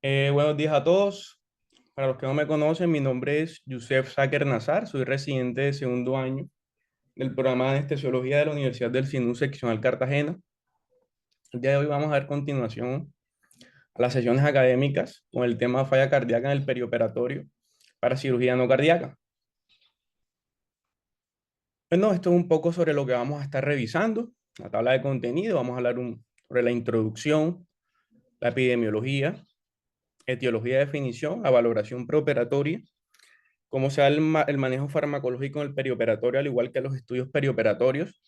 Buenos días a todos. Para los que no me conocen, mi nombre es Youssef Saker Nazar, soy residente de segundo año del programa de anestesiología de la Universidad del Sinú Seccional Cartagena. El día de hoy vamos a dar continuación a las sesiones académicas con el tema falla cardíaca en el perioperatorio para cirugía no cardíaca. Bueno, esto es un poco sobre lo que vamos a estar revisando, la tabla de contenido. Vamos a hablar sobre la introducción, la epidemiología, etiología de definición, la valoración preoperatoria, cómo se da el manejo farmacológico en el perioperatorio, al igual que los estudios perioperatorios,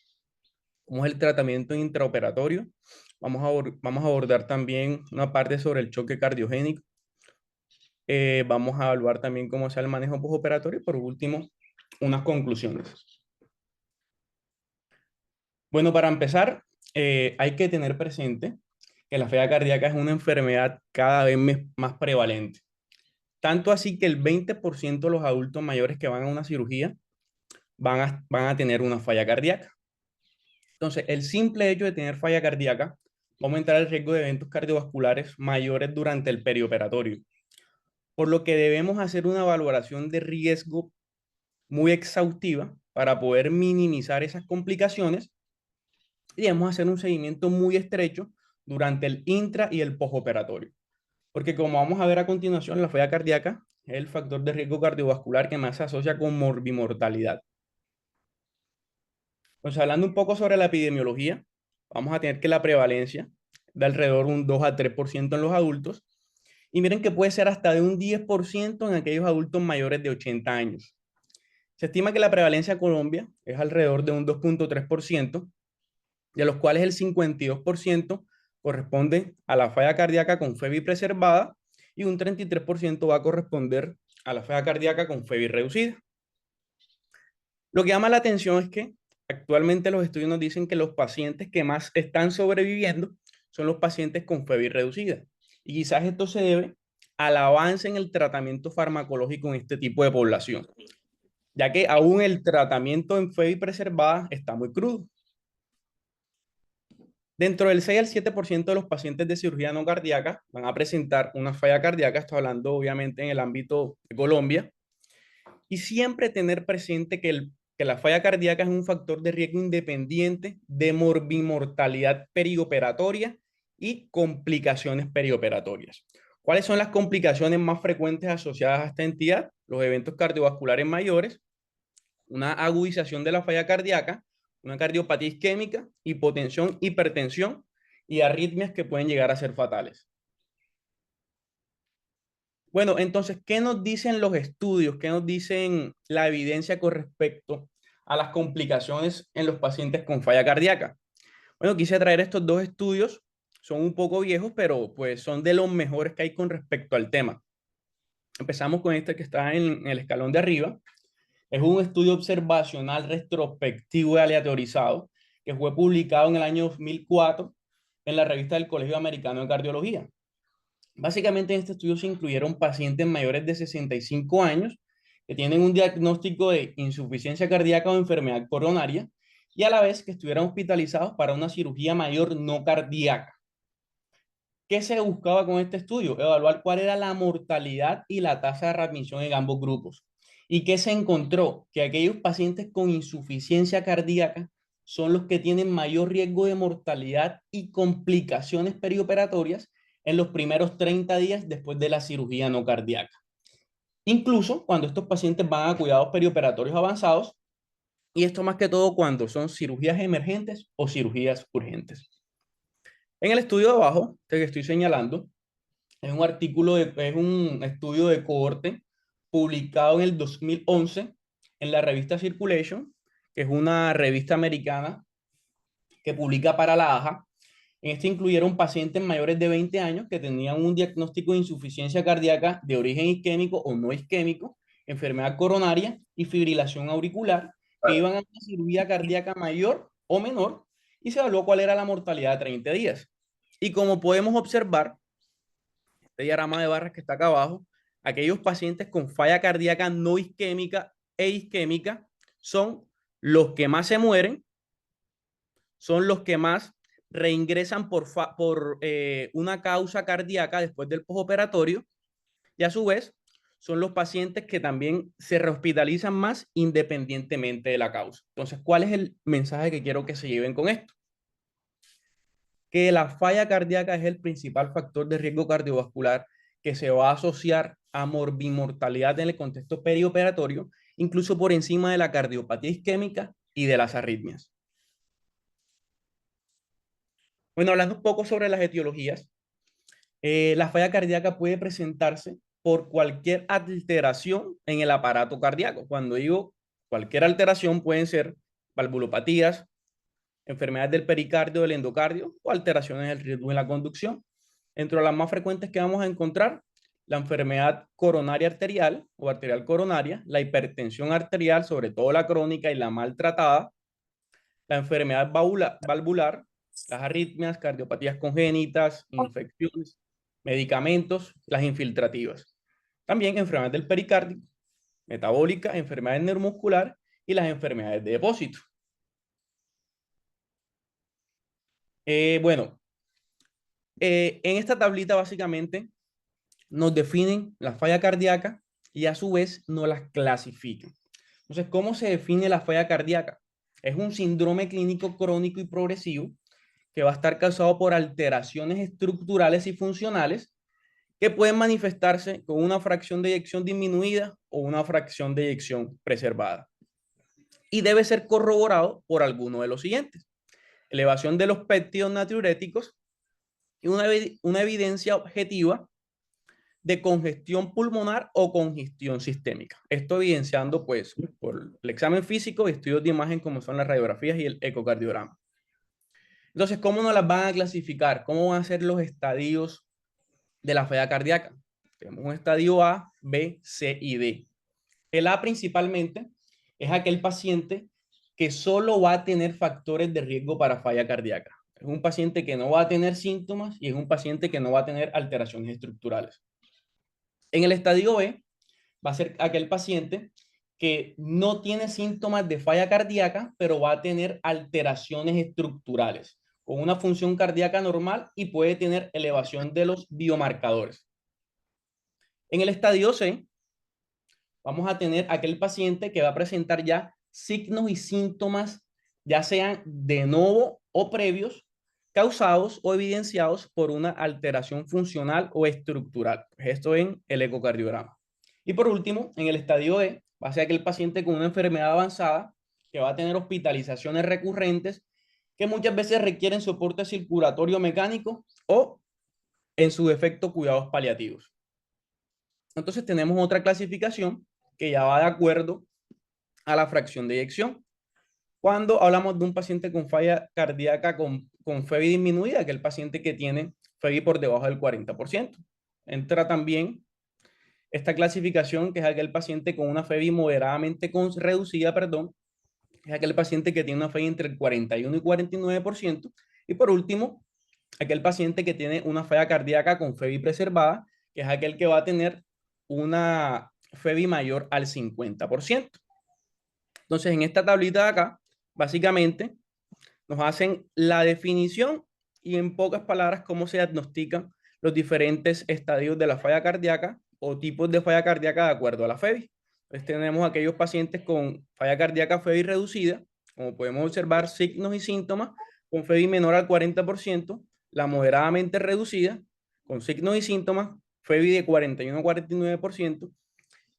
cómo es el tratamiento intraoperatorio. Vamos a abordar también una parte sobre el choque cardiogénico. Vamos a evaluar también cómo se da el manejo postoperatorio y por último, unas conclusiones. Bueno, para empezar, hay que tener presente que la falla cardíaca es una enfermedad cada vez más prevalente. Tanto así que el 20% de los adultos mayores que van a una cirugía van a tener una falla cardíaca. Entonces, el simple hecho de tener falla cardíaca va a aumentar el riesgo de eventos cardiovasculares mayores durante el perioperatorio, por lo que debemos hacer una valoración de riesgo muy exhaustiva para poder minimizar esas complicaciones y debemos hacer un seguimiento muy estrecho durante el intra y el postoperatorio. Porque como vamos a ver a continuación, la falla cardíaca es el factor de riesgo cardiovascular que más se asocia con morbimortalidad. Entonces, hablando un poco sobre la epidemiología, vamos a tener que la prevalencia de alrededor un 2 a 3% en los adultos. Y miren que puede ser hasta de un 10% en aquellos adultos mayores de 80 años. Se estima que la prevalencia en Colombia es alrededor de un 2,3%, de los cuales el 52% corresponde a la falla cardíaca con FEBI preservada y un 33% va a corresponder a la falla cardíaca con FEBI reducida. Lo que llama la atención es que actualmente los estudios nos dicen que los pacientes que más están sobreviviendo son los pacientes con FEBI reducida. Y quizás esto se debe al avance en el tratamiento farmacológico en este tipo de población, ya que aún el tratamiento en FEBI preservada está muy crudo. Dentro del 6 al 7% de los pacientes de cirugía no cardíaca van a presentar una falla cardíaca, estoy hablando obviamente en el ámbito de Colombia, y siempre tener presente que la falla cardíaca es un factor de riesgo independiente de morbimortalidad perioperatoria y complicaciones perioperatorias. ¿Cuáles son las complicaciones más frecuentes asociadas a esta entidad? Los eventos cardiovasculares mayores, una agudización de la falla cardíaca, una cardiopatía isquémica, hipotensión, hipertensión y arritmias que pueden llegar a ser fatales. Bueno, entonces, ¿qué nos dicen los estudios? ¿Qué nos dicen la evidencia con respecto a las complicaciones en los pacientes con falla cardíaca? Bueno, quise traer estos dos estudios. Son un poco viejos, pero pues son de los mejores que hay con respecto al tema. Empezamos con este que está en el escalón de arriba. Es un estudio observacional retrospectivo y aleatorizado que fue publicado en el año 2004 en la revista del Colegio Americano de Cardiología. Básicamente en este estudio se incluyeron pacientes mayores de 65 años que tienen un diagnóstico de insuficiencia cardíaca o enfermedad coronaria y a la vez que estuvieran hospitalizados para una cirugía mayor no cardíaca. ¿Qué se buscaba con este estudio? Evaluar cuál era la mortalidad y la tasa de readmisión en ambos grupos. ¿Y qué se encontró? Que aquellos pacientes con insuficiencia cardíaca son los que tienen mayor riesgo de mortalidad y complicaciones perioperatorias en los primeros 30 días después de la cirugía no cardíaca. Incluso cuando estos pacientes van a cuidados perioperatorios avanzados, y esto más que todo cuando son cirugías emergentes o cirugías urgentes. En el estudio de abajo, que estoy señalando, es un estudio de cohorte publicado en el 2011 en la revista Circulation, que es una revista americana que publica para la AJA. En este incluyeron pacientes mayores de 20 años que tenían un diagnóstico de insuficiencia cardíaca de origen isquémico o no isquémico, enfermedad coronaria y fibrilación auricular, que iban a una cirugía cardíaca mayor o menor y se evaluó cuál era la mortalidad de 30 días. Y como podemos observar, este diagrama de barras que está acá abajo, aquellos pacientes con falla cardíaca no isquémica e isquémica son los que más se mueren, son los que más reingresan por una causa cardíaca después del postoperatorio, y a su vez son los pacientes que también se rehospitalizan más independientemente de la causa. Entonces, ¿cuál es el mensaje que quiero que se lleven con esto? Que la falla cardíaca es el principal factor de riesgo cardiovascular que se va a asociar a morbimortalidad en el contexto perioperatorio, incluso por encima de la cardiopatía isquémica y de las arritmias. Bueno, hablando un poco sobre las etiologías, la falla cardíaca puede presentarse por cualquier alteración en el aparato cardíaco. Cuando digo cualquier alteración, pueden ser valvulopatías, enfermedades del pericardio, del endocardio o alteraciones del ritmo en la conducción. Entre las más frecuentes que vamos a encontrar, la enfermedad coronaria arterial o arterial coronaria, la hipertensión arterial, sobre todo la crónica y la maltratada, la enfermedad valvular, las arritmias, cardiopatías congénitas, infecciones, medicamentos, las infiltrativas. También enfermedades del pericardio, metabólica, enfermedades neuromuscular y las enfermedades de depósito. Bueno, en esta tablita básicamente nos definen la falla cardíaca y a su vez nos las clasifican. Entonces, ¿cómo se define la falla cardíaca? Es un síndrome clínico crónico y progresivo que va a estar causado por alteraciones estructurales y funcionales que pueden manifestarse con una fracción de eyección disminuida o una fracción de eyección preservada. Y debe ser corroborado por alguno de los siguientes: elevación de los péptidos natriuréticos y una evidencia objetiva de congestión pulmonar o congestión sistémica. Esto evidenciando, pues, por el examen físico y estudios de imagen como son las radiografías y el ecocardiograma. Entonces, ¿cómo nos las van a clasificar? ¿Cómo van a ser los estadios de la falla cardíaca? Tenemos un estadio A, B, C y D. El A principalmente es aquel paciente que solo va a tener factores de riesgo para falla cardíaca. Es un paciente que no va a tener síntomas y es un paciente que no va a tener alteraciones estructurales. En el estadio B va a ser aquel paciente que no tiene síntomas de falla cardíaca, pero va a tener alteraciones estructurales, con una función cardíaca normal y puede tener elevación de los biomarcadores. En el estadio C, vamos a tener aquel paciente que va a presentar ya signos y síntomas, ya sean de novo o previos, causados o evidenciados por una alteración funcional o estructural. Esto en el ecocardiograma. Y por último, en el estadio D, va a ser aquel paciente con una enfermedad avanzada que va a tener hospitalizaciones recurrentes que muchas veces requieren soporte circulatorio mecánico o, en su defecto, cuidados paliativos. Entonces tenemos otra clasificación que ya va de acuerdo a la fracción de eyección. Cuando hablamos de un paciente con falla cardíaca con FEBI disminuida, que es el paciente que tiene FEBI por debajo del 40%. Entra también esta clasificación, que es aquel paciente con una FEBI moderadamente reducida, perdón, es aquel paciente que tiene una FEBI entre el 41 y 49%. Y por último, aquel paciente que tiene una falla cardíaca con FEBI preservada, que es aquel que va a tener una FEBI mayor al 50%. Entonces, en esta tablita de acá, básicamente, nos hacen la definición y en pocas palabras cómo se diagnostican los diferentes estadios de la falla cardíaca o tipos de falla cardíaca de acuerdo a la FEBI. Entonces tenemos aquellos pacientes con falla cardíaca FEBI reducida, como podemos observar signos y síntomas, con FEBI menor al 40%, la moderadamente reducida, con signos y síntomas, FEBI de 41 a 49%,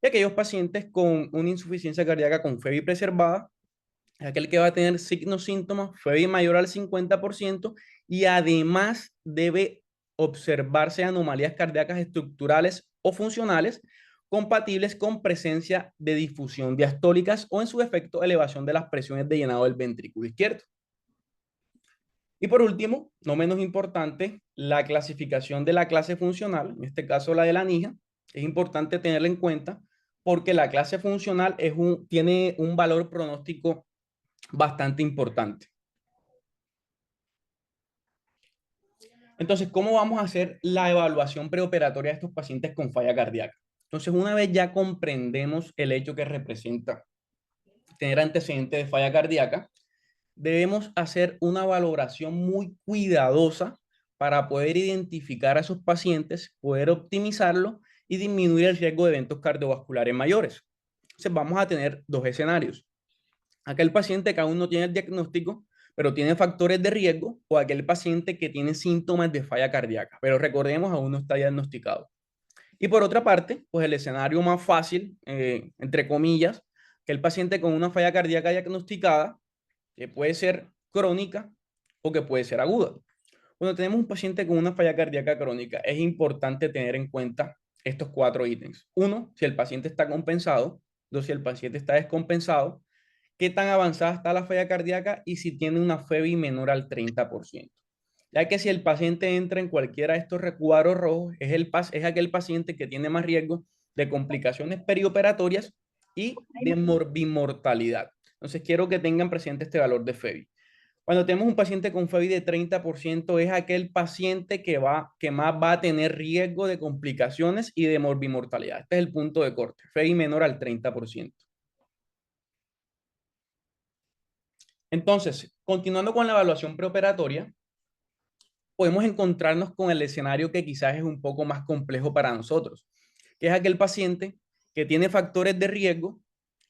y aquellos pacientes con una insuficiencia cardíaca con FEBI preservada, aquel que va a tener signos, síntomas, FEBI mayor al 50% y además debe observarse anomalías cardíacas estructurales o funcionales compatibles con presencia de difusión diastólicas o en su efecto elevación de las presiones de llenado del ventrículo izquierdo. Y por último, no menos importante, la clasificación de la clase funcional, en este caso la de la NIJA, es importante tenerla en cuenta porque la clase funcional tiene un valor pronóstico bastante importante. Entonces, ¿cómo vamos a hacer la evaluación preoperatoria de estos pacientes con falla cardíaca? Entonces, una vez ya comprendemos el hecho que representa tener antecedentes de falla cardíaca, debemos hacer una valoración muy cuidadosa para poder identificar a esos pacientes, poder optimizarlo y disminuir el riesgo de eventos cardiovasculares mayores. Entonces vamos a tener dos escenarios. Aquel paciente que aún no tiene el diagnóstico, pero tiene factores de riesgo, o aquel paciente que tiene síntomas de falla cardíaca, pero recordemos, aún no está diagnosticado. Y por otra parte, pues el escenario más fácil, entre comillas, que el paciente con una falla cardíaca diagnosticada, que puede ser crónica o que puede ser aguda. Cuando tenemos un paciente con una falla cardíaca crónica, es importante tener en cuenta estos cuatro ítems. Uno, si el paciente está compensado. Dos, si el paciente está descompensado. Qué tan avanzada está la falla cardíaca y si tiene una FEBI menor al 30%. Ya que si el paciente entra en cualquiera de estos recuadros rojos, es aquel paciente que tiene más riesgo de complicaciones perioperatorias y de morbimortalidad. Entonces, quiero que tengan presente este valor de FEBI. Cuando tenemos un paciente con FEBI de 30%, es aquel paciente que más va a tener riesgo de complicaciones y de morbimortalidad. Este es el punto de corte, FEBI menor al 30%. Entonces, continuando con la evaluación preoperatoria, podemos encontrarnos con el escenario que quizás es un poco más complejo para nosotros, que es aquel paciente que tiene factores de riesgo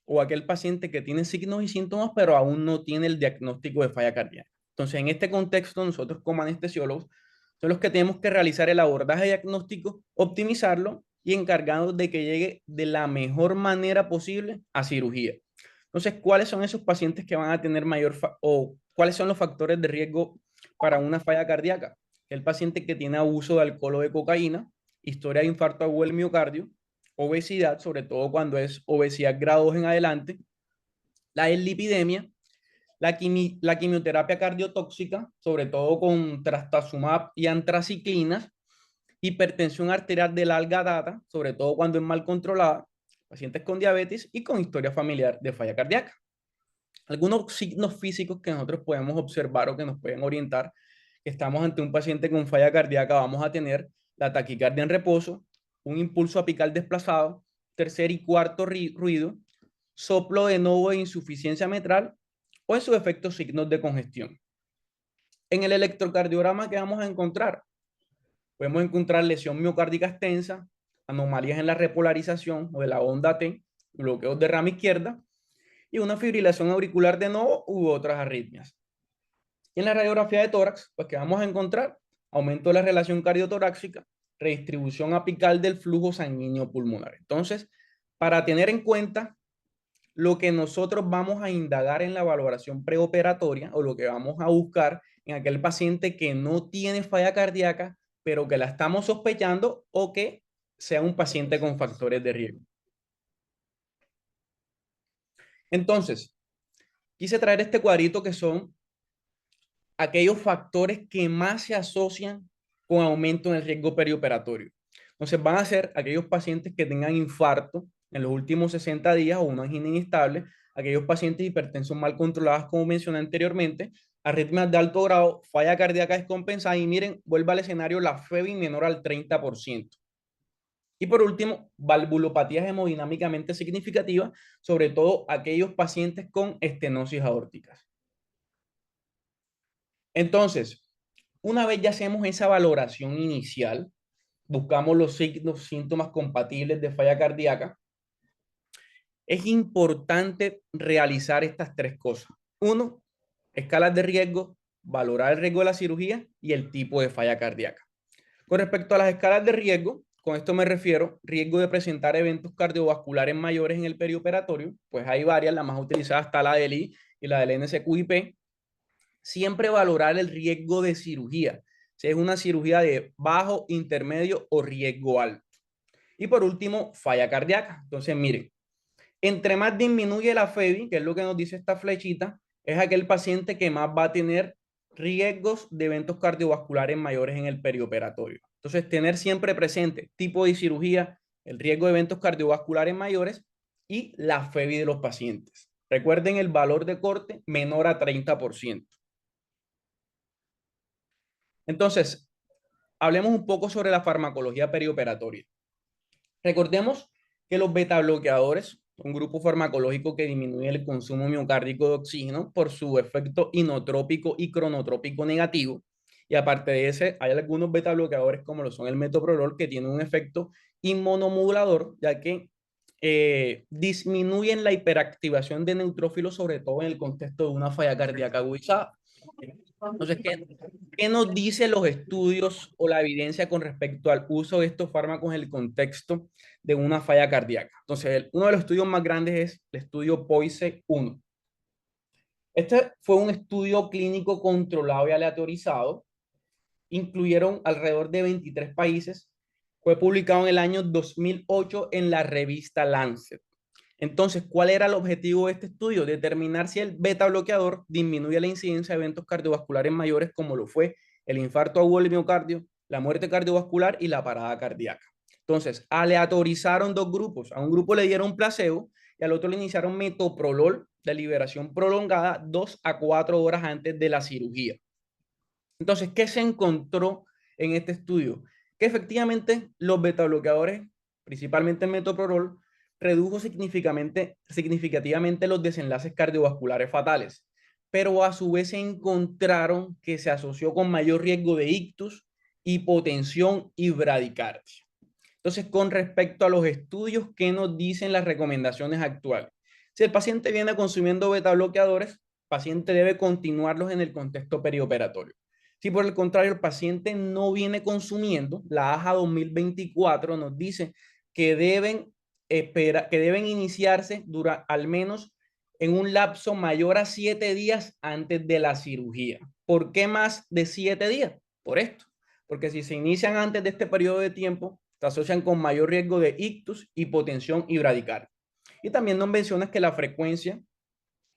o aquel paciente que tiene signos y síntomas, pero aún no tiene el diagnóstico de falla cardíaca. Entonces, en este contexto, nosotros como anestesiólogos son los que tenemos que realizar el abordaje diagnóstico, optimizarlo y encargarnos de que llegue de la mejor manera posible a cirugía. Entonces, ¿cuáles son esos pacientes que van a tener o cuáles son los factores de riesgo para una falla cardíaca? El paciente que tiene abuso de alcohol o de cocaína, historia de infarto agudo del miocardio, obesidad, sobre todo cuando es obesidad grado 2 en adelante, la dislipidemia, la quimioterapia cardiotóxica, sobre todo con trastuzumab y antraciclinas, hipertensión arterial de larga data, sobre todo cuando es mal controlada, pacientes con diabetes y con historia familiar de falla cardíaca. Algunos signos físicos que nosotros podemos observar o que nos pueden orientar que estamos ante un paciente con falla cardíaca, vamos a tener la taquicardia en reposo, un impulso apical desplazado, tercer y cuarto ruido, soplo de nuevo e insuficiencia mitral o en sus efectos signos de congestión. En el electrocardiograma, ¿qué vamos a encontrar? Podemos encontrar lesión miocárdica extensa, anomalías en la repolarización o de la onda T, bloqueos de rama izquierda y una fibrilación auricular de nuevo u otras arritmias. Y en la radiografía de tórax, pues que vamos a encontrar aumento de la relación cardiotorácica, redistribución apical del flujo sanguíneo pulmonar. Entonces, para tener en cuenta lo que nosotros vamos a indagar en la valoración preoperatoria o lo que vamos a buscar en aquel paciente que no tiene falla cardíaca, pero que la estamos sospechando o que sea un paciente con factores de riesgo. Entonces, quise traer este cuadrito que son aquellos factores que más se asocian con aumento en el riesgo perioperatorio. Entonces van a ser aquellos pacientes que tengan infarto en los últimos 60 días o una angina inestable, aquellos pacientes hipertensos mal controlados, como mencioné anteriormente, arritmias de alto grado, falla cardíaca descompensada y miren, vuelve al escenario la FEBI menor al 30%. Y por último, valvulopatías hemodinámicamente significativas, sobre todo aquellos pacientes con estenosis aórticas. Entonces, una vez ya hacemos esa valoración inicial, buscamos los signos, síntomas compatibles de falla cardíaca, es importante realizar estas tres cosas. Uno, escalas de riesgo, valorar el riesgo de la cirugía y el tipo de falla cardíaca. Con respecto a las escalas de riesgo, con esto me refiero, riesgo de presentar eventos cardiovasculares mayores en el perioperatorio, pues hay varias, la más utilizada está la del I y la del NSQIP. Siempre valorar el riesgo de cirugía, si es una cirugía de bajo, intermedio o riesgo alto. Y por último, falla cardíaca. Entonces, miren, entre más disminuye la FEBI, que es lo que nos dice esta flechita, es aquel paciente que más va a tener riesgos de eventos cardiovasculares mayores en el perioperatorio. Entonces, tener siempre presente tipo de cirugía, el riesgo de eventos cardiovasculares mayores y la FEBI de los pacientes. Recuerden el valor de corte menor a 30%. Entonces, hablemos un poco sobre la farmacología perioperatoria. Recordemos que los beta bloqueadores un grupo farmacológico que disminuye el consumo miocárdico de oxígeno por su efecto inotrópico y cronotrópico negativo. Y aparte de ese, hay algunos beta bloqueadores como lo son el metoprolol que tienen un efecto inmunomodulador, ya que disminuyen la hiperactivación de neutrófilos, sobre todo en el contexto de una falla cardíaca agudizada. Entonces, ¿qué nos dicen los estudios o la evidencia con respecto al uso de estos fármacos en el contexto de una falla cardíaca? Entonces, uno de los estudios más grandes es el estudio POISE-1. Este fue un estudio clínico controlado y aleatorizado. Incluyeron alrededor de 23 países. Fue publicado en el año 2008 en la revista Lancet. Entonces, ¿cuál era el objetivo de este estudio? Determinar si el beta bloqueador disminuye la incidencia de eventos cardiovasculares mayores como lo fue el infarto agudo del miocardio, la muerte cardiovascular y la parada cardíaca. Entonces, aleatorizaron dos grupos. A un grupo le dieron placebo y al otro le iniciaron metoprolol de liberación prolongada 2 a 4 horas antes de la cirugía. Entonces, ¿qué se encontró en este estudio? Que efectivamente los betabloqueadores, principalmente el metoprolol, redujo significativamente los desenlaces cardiovasculares fatales, pero a su vez se encontraron que se asoció con mayor riesgo de ictus, hipotensión y bradicardia. Entonces, con respecto a los estudios, ¿qué nos dicen las recomendaciones actuales? Si el paciente viene consumiendo betabloqueadores, el paciente debe continuarlos en el contexto perioperatorio. Si por el contrario el paciente no viene consumiendo, la AJA 2024 nos dice que deben iniciarse al menos en un lapso mayor a 7 días antes de la cirugía. ¿Por qué más de 7 días? Por esto, porque si se inician antes de este periodo de tiempo, se asocian con mayor riesgo de ictus, hipotensión y bradicardia. Y también nos mencionas que la frecuencia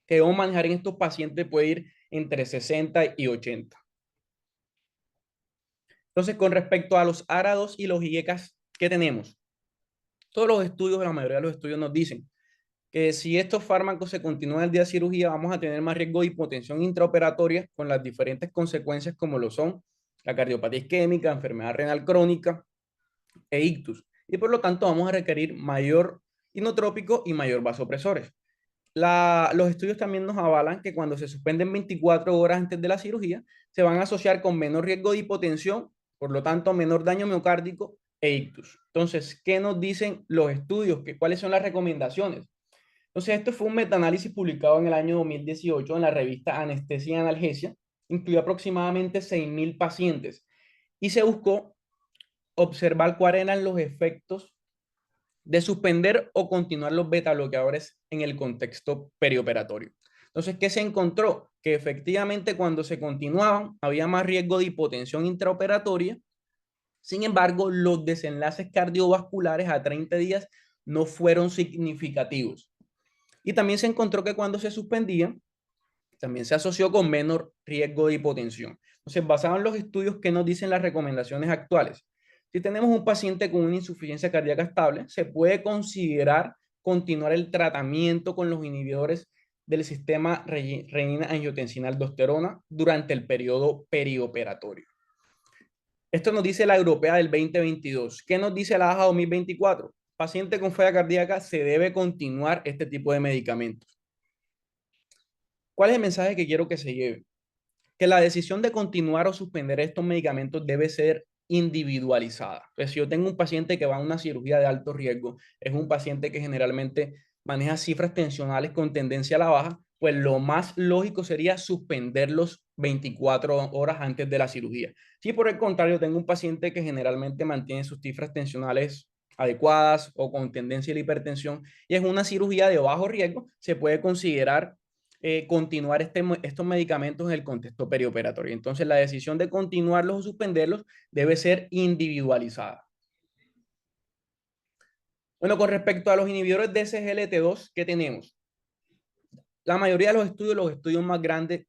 que debemos manejar en estos pacientes puede ir entre 60 y 80. Entonces, con respecto a los árados y los IECAS que tenemos, todos los estudios, la mayoría de los estudios nos dicen que si estos fármacos se continúan el día de cirugía, vamos a tener más riesgo de hipotensión intraoperatoria con las diferentes consecuencias como lo son la cardiopatía isquémica, enfermedad renal crónica e ictus. Y por lo tanto vamos a requerir mayor inotrópico y mayor vasopresores. Los estudios también nos avalan que cuando se suspenden 24 horas antes de la cirugía, se van a asociar con menor riesgo de hipotensión, por lo tanto, menor daño miocárdico e ictus. Entonces, ¿qué nos dicen los estudios? ¿Cuáles son las recomendaciones? Entonces, esto fue un metaanálisis publicado en el año 2018 en la revista Anestesia y Analgesia. Incluyó aproximadamente 6.000 pacientes y se buscó observar cuáles eran los efectos de suspender o continuar los beta bloqueadores en el contexto perioperatorio. Entonces, ¿qué se encontró? Que efectivamente cuando se continuaban había más riesgo de hipotensión intraoperatoria. Sin embargo, los desenlaces cardiovasculares a 30 días no fueron significativos. Y también se encontró que cuando se suspendían, también se asoció con menor riesgo de hipotensión. Entonces, basado en los estudios que nos dicen las recomendaciones actuales, si tenemos un paciente con una insuficiencia cardíaca estable, se puede considerar continuar el tratamiento con los inhibidores del sistema renina-angiotensina-aldosterona durante el periodo perioperatorio. Esto nos dice la europea del 2022. ¿Qué nos dice la AJA 2024? Paciente con falla cardíaca se debe continuar este tipo de medicamentos. ¿Cuál es el mensaje que quiero que se lleve? Que la decisión de continuar o suspender estos medicamentos debe ser individualizada. Pues si yo tengo un paciente que va a una cirugía de alto riesgo, es un paciente que generalmente maneja cifras tensionales con tendencia a la baja, pues lo más lógico sería suspenderlos 24 horas antes de la cirugía. Si por el contrario tengo un paciente que generalmente mantiene sus cifras tensionales adecuadas o con tendencia a la hipertensión y es una cirugía de bajo riesgo, se puede considerar continuar estos medicamentos en el contexto perioperatorio. Entonces, la decisión de continuarlos o suspenderlos debe ser individualizada. Bueno, con respecto a los inhibidores de SGLT2, ¿qué tenemos? La mayoría de los estudios más grandes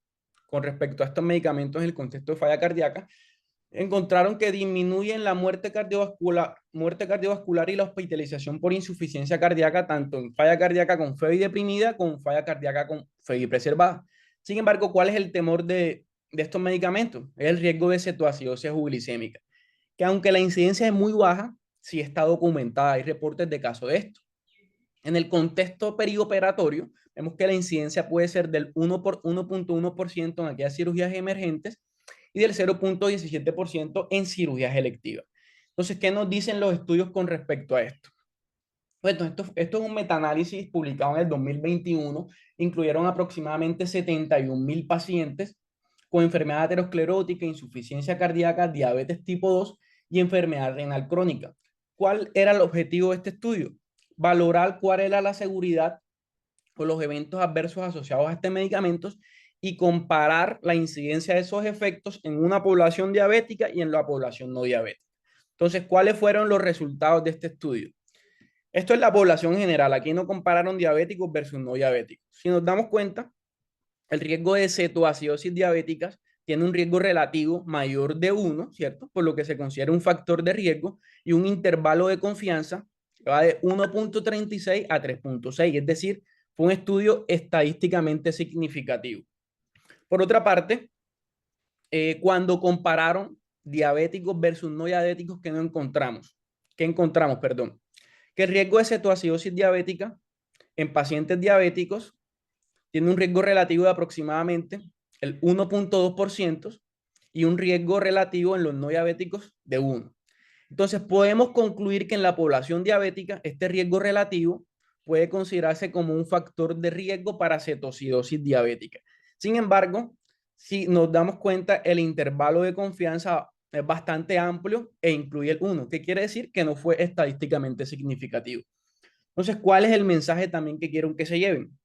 con respecto a estos medicamentos en el contexto de falla cardíaca, encontraron que disminuyen la muerte cardiovascular y la hospitalización por insuficiencia cardíaca, tanto en falla cardíaca con FEBI deprimida como en falla cardíaca con FEBI preservada. Sin embargo, ¿cuál es el temor de estos medicamentos? Es el riesgo de cetoacidosis glicémica, que aunque la incidencia es muy baja, sí está documentada, hay reportes de casos de esto. En el contexto perioperatorio, vemos que la incidencia puede ser del 1,1% en aquellas cirugías emergentes y del 0,17% en cirugías electivas. Entonces, ¿qué nos dicen los estudios con respecto a esto? Bueno, esto es un metaanálisis publicado en el 2021. Incluyeron aproximadamente 71.000 pacientes con enfermedad aterosclerótica, insuficiencia cardíaca, diabetes tipo 2 y enfermedad renal crónica. ¿Cuál era el objetivo de este estudio? Valorar cuál era la seguridad o los eventos adversos asociados a este medicamento y comparar la incidencia de esos efectos en una población diabética y en la población no diabética. Entonces, ¿cuáles fueron los resultados de este estudio? Esto es la población general. Aquí no compararon diabéticos versus no diabéticos. Si nos damos cuenta, el riesgo de cetoacidosis diabéticas tiene un riesgo relativo mayor de 1, ¿cierto? Por lo que se considera un factor de riesgo y un intervalo de confianza que va de 1,36 a 3,6. Es decir, fue un estudio estadísticamente significativo. Por otra parte, cuando compararon diabéticos versus no diabéticos, ¿qué no encontramos? ¿Qué encontramos, perdón? Que el riesgo de cetoacidosis diabética en pacientes diabéticos tiene un riesgo relativo de aproximadamente el 1,2% y un riesgo relativo en los no diabéticos de 1. Entonces, podemos concluir que en la población diabética este riesgo relativo puede considerarse como un factor de riesgo para cetoacidosis diabética. Sin embargo, si nos damos cuenta, el intervalo de confianza es bastante amplio e incluye el 1, que quiere decir que no fue estadísticamente significativo. Entonces, ¿cuál es el mensaje también que quiero que se lleven?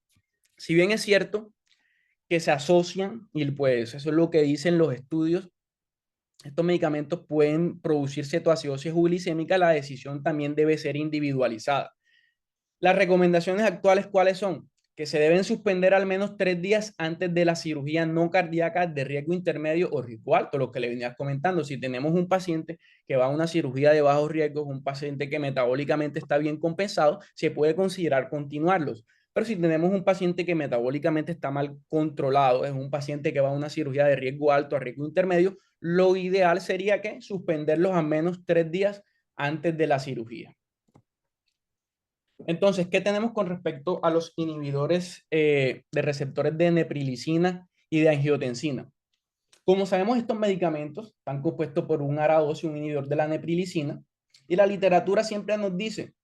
Si bien es cierto que se asocian, y pues eso es lo que dicen los estudios, estos medicamentos pueden producir cetoacidosis glicémica, la decisión también debe ser individualizada. Las recomendaciones actuales, ¿cuáles son? Que se deben suspender al menos 3 días antes de la cirugía no cardíaca de riesgo intermedio o riesgo alto, lo que le venía comentando. Si tenemos un paciente que va a una cirugía de bajo riesgo, un paciente que metabólicamente está bien compensado, se puede considerar continuarlos. Pero si tenemos un paciente que metabólicamente está mal controlado, es un paciente que va a una cirugía de riesgo alto a riesgo intermedio, lo ideal sería que suspenderlos al menos 3 días antes de la cirugía. Entonces, ¿qué tenemos con respecto a los inhibidores de receptores de neprilicina y de angiotensina? Como sabemos, estos medicamentos están compuestos por un ARA2 y un inhibidor de la neprilicina, y la literatura siempre nos dice,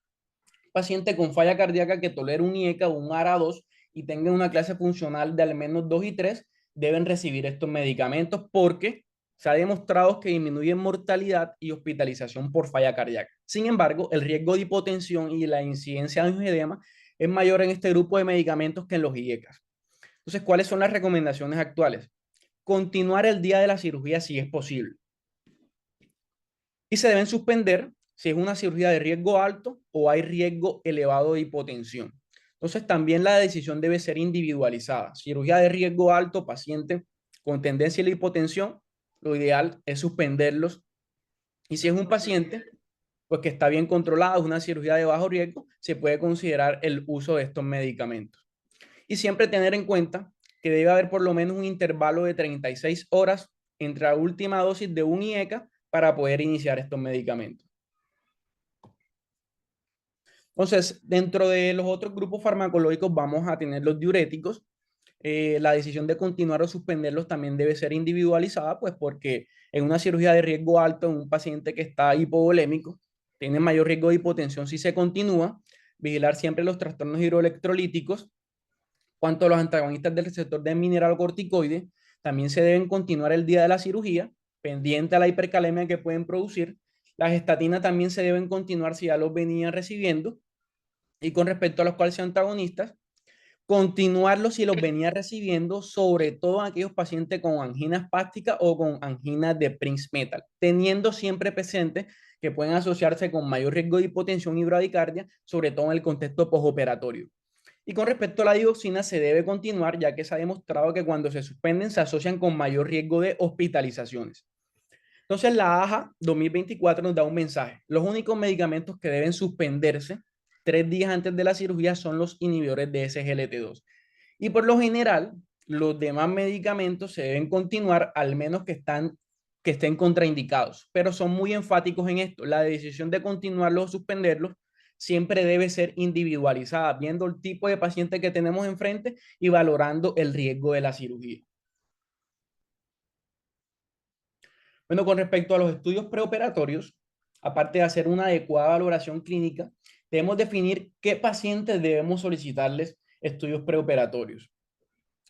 paciente con falla cardíaca que tolere un IECA o un ARA2 y tenga una clase funcional de al menos 2 y 3, deben recibir estos medicamentos porque se ha demostrado que disminuyen mortalidad y hospitalización por falla cardíaca. Sin embargo, el riesgo de hipotensión y la incidencia de angioedema es mayor en este grupo de medicamentos que en los IECAS. Entonces, ¿cuáles son las recomendaciones actuales? Continuar el día de la cirugía si es posible. Y se deben suspender si es una cirugía de riesgo alto o hay riesgo elevado de hipotensión. Entonces, también la decisión debe ser individualizada. Cirugía de riesgo alto, paciente con tendencia a la hipotensión, lo ideal es suspenderlos. Y si es un paciente pues que está bien controlado, es una cirugía de bajo riesgo, se puede considerar el uso de estos medicamentos. Y siempre tener en cuenta que debe haber por lo menos un intervalo de 36 horas entre la última dosis de un IECA para poder iniciar estos medicamentos. Entonces, dentro de los otros grupos farmacológicos vamos a tener los diuréticos. La decisión de continuar o suspenderlos también debe ser individualizada, pues porque en una cirugía de riesgo alto, en un paciente que está hipovolémico, tiene mayor riesgo de hipotensión si se continúa, vigilar siempre los trastornos hidroelectrolíticos. Cuanto a los antagonistas del receptor de mineralocorticoide, también se deben continuar el día de la cirugía, pendiente a la hipercalemia que pueden producir. Las estatinas también se deben continuar si ya los venían recibiendo. Y con respecto a los cuales sean antagonistas, continuarlos si los venía recibiendo, sobre todo en aquellos pacientes con angina espástica o con angina de Prince-Metal, teniendo siempre presente que pueden asociarse con mayor riesgo de hipotensión y bradicardia, sobre todo en el contexto postoperatorio. Y con respecto a la dioxina, se debe continuar, ya que se ha demostrado que cuando se suspenden se asocian con mayor riesgo de hospitalizaciones. Entonces, la AJA 2024 nos da un mensaje. Los únicos medicamentos que deben suspenderse 3 días antes de la cirugía son los inhibidores de SGLT2. Y por lo general, los demás medicamentos se deben continuar, al menos que estén contraindicados. Pero son muy enfáticos en esto. La decisión de continuarlos o suspenderlos siempre debe ser individualizada, viendo el tipo de paciente que tenemos enfrente y valorando el riesgo de la cirugía. Bueno, con respecto a los estudios preoperatorios, aparte de hacer una adecuada valoración clínica, debemos definir qué pacientes debemos solicitarles estudios preoperatorios.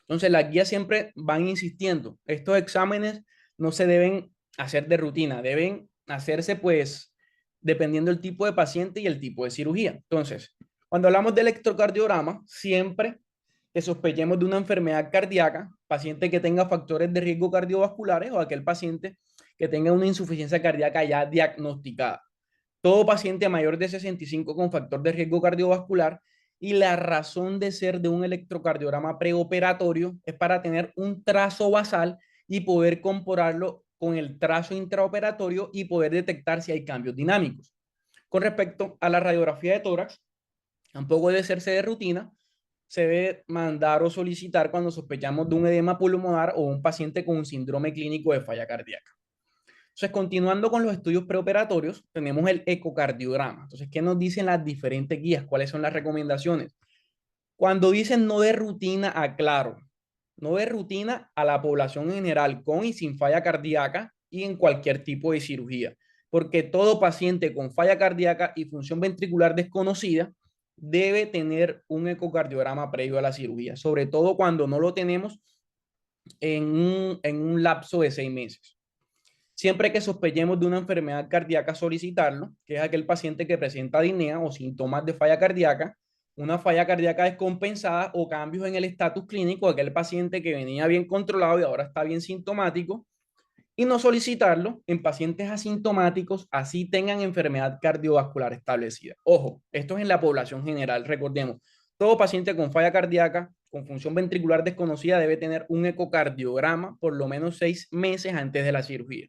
Entonces, las guías siempre van insistiendo, estos exámenes no se deben hacer de rutina, deben hacerse pues dependiendo del tipo de paciente y el tipo de cirugía. Entonces, cuando hablamos de electrocardiograma, siempre que sospechemos de una enfermedad cardíaca, paciente que tenga factores de riesgo cardiovasculares o aquel paciente que tenga una insuficiencia cardíaca ya diagnosticada. Todo paciente mayor de 65 con factor de riesgo cardiovascular, y la razón de ser de un electrocardiograma preoperatorio es para tener un trazo basal y poder compararlo con el trazo intraoperatorio y poder detectar si hay cambios dinámicos. Con respecto a la radiografía de tórax, tampoco debe hacerse de rutina, se debe mandar o solicitar cuando sospechamos de un edema pulmonar o un paciente con un síndrome clínico de falla cardíaca. Entonces, continuando con los estudios preoperatorios, tenemos el ecocardiograma. Entonces, ¿qué nos dicen las diferentes guías? ¿Cuáles son las recomendaciones? Cuando dicen no de rutina, aclaro, no de rutina a la población en general con y sin falla cardíaca y en cualquier tipo de cirugía, porque todo paciente con falla cardíaca y función ventricular desconocida debe tener un ecocardiograma previo a la cirugía, sobre todo cuando no lo tenemos en un lapso de 6 meses. Siempre que sospechemos de una enfermedad cardíaca, solicitarlo, que es aquel paciente que presenta disnea o síntomas de falla cardíaca, una falla cardíaca descompensada o cambios en el estatus clínico, aquel paciente que venía bien controlado y ahora está bien sintomático, y no solicitarlo en pacientes asintomáticos, así tengan enfermedad cardiovascular establecida. Ojo, esto es en la población general, recordemos, todo paciente con falla cardíaca, con función ventricular desconocida, debe tener un ecocardiograma por lo menos 6 meses antes de la cirugía.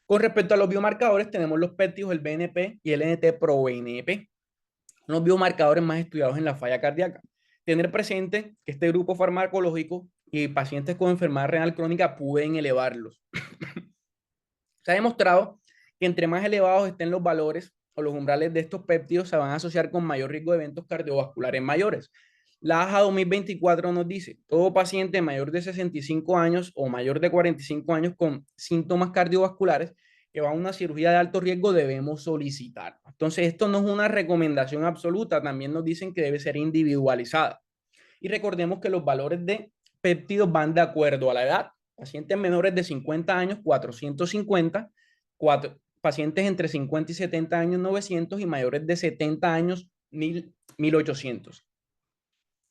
Con respecto a los biomarcadores, tenemos los péptidos, el BNP y el NT-proBNP, los biomarcadores más estudiados en la falla cardíaca. Tener presente que este grupo farmacológico y pacientes con enfermedad renal crónica pueden elevarlos. Se ha demostrado que entre más elevados estén los valores o los umbrales de estos péptidos, se van a asociar con mayor riesgo de eventos cardiovasculares mayores. La AJA 2024 nos dice, todo paciente mayor de 65 años o mayor de 45 años con síntomas cardiovasculares que va a una cirugía de alto riesgo debemos solicitar. Entonces, esto no es una recomendación absoluta, también nos dicen que debe ser individualizada. Y recordemos que los valores de péptidos van de acuerdo a la edad. Pacientes menores de 50 años, 450, pacientes entre 50 y 70 años, 900, y mayores de 70 años, 1800.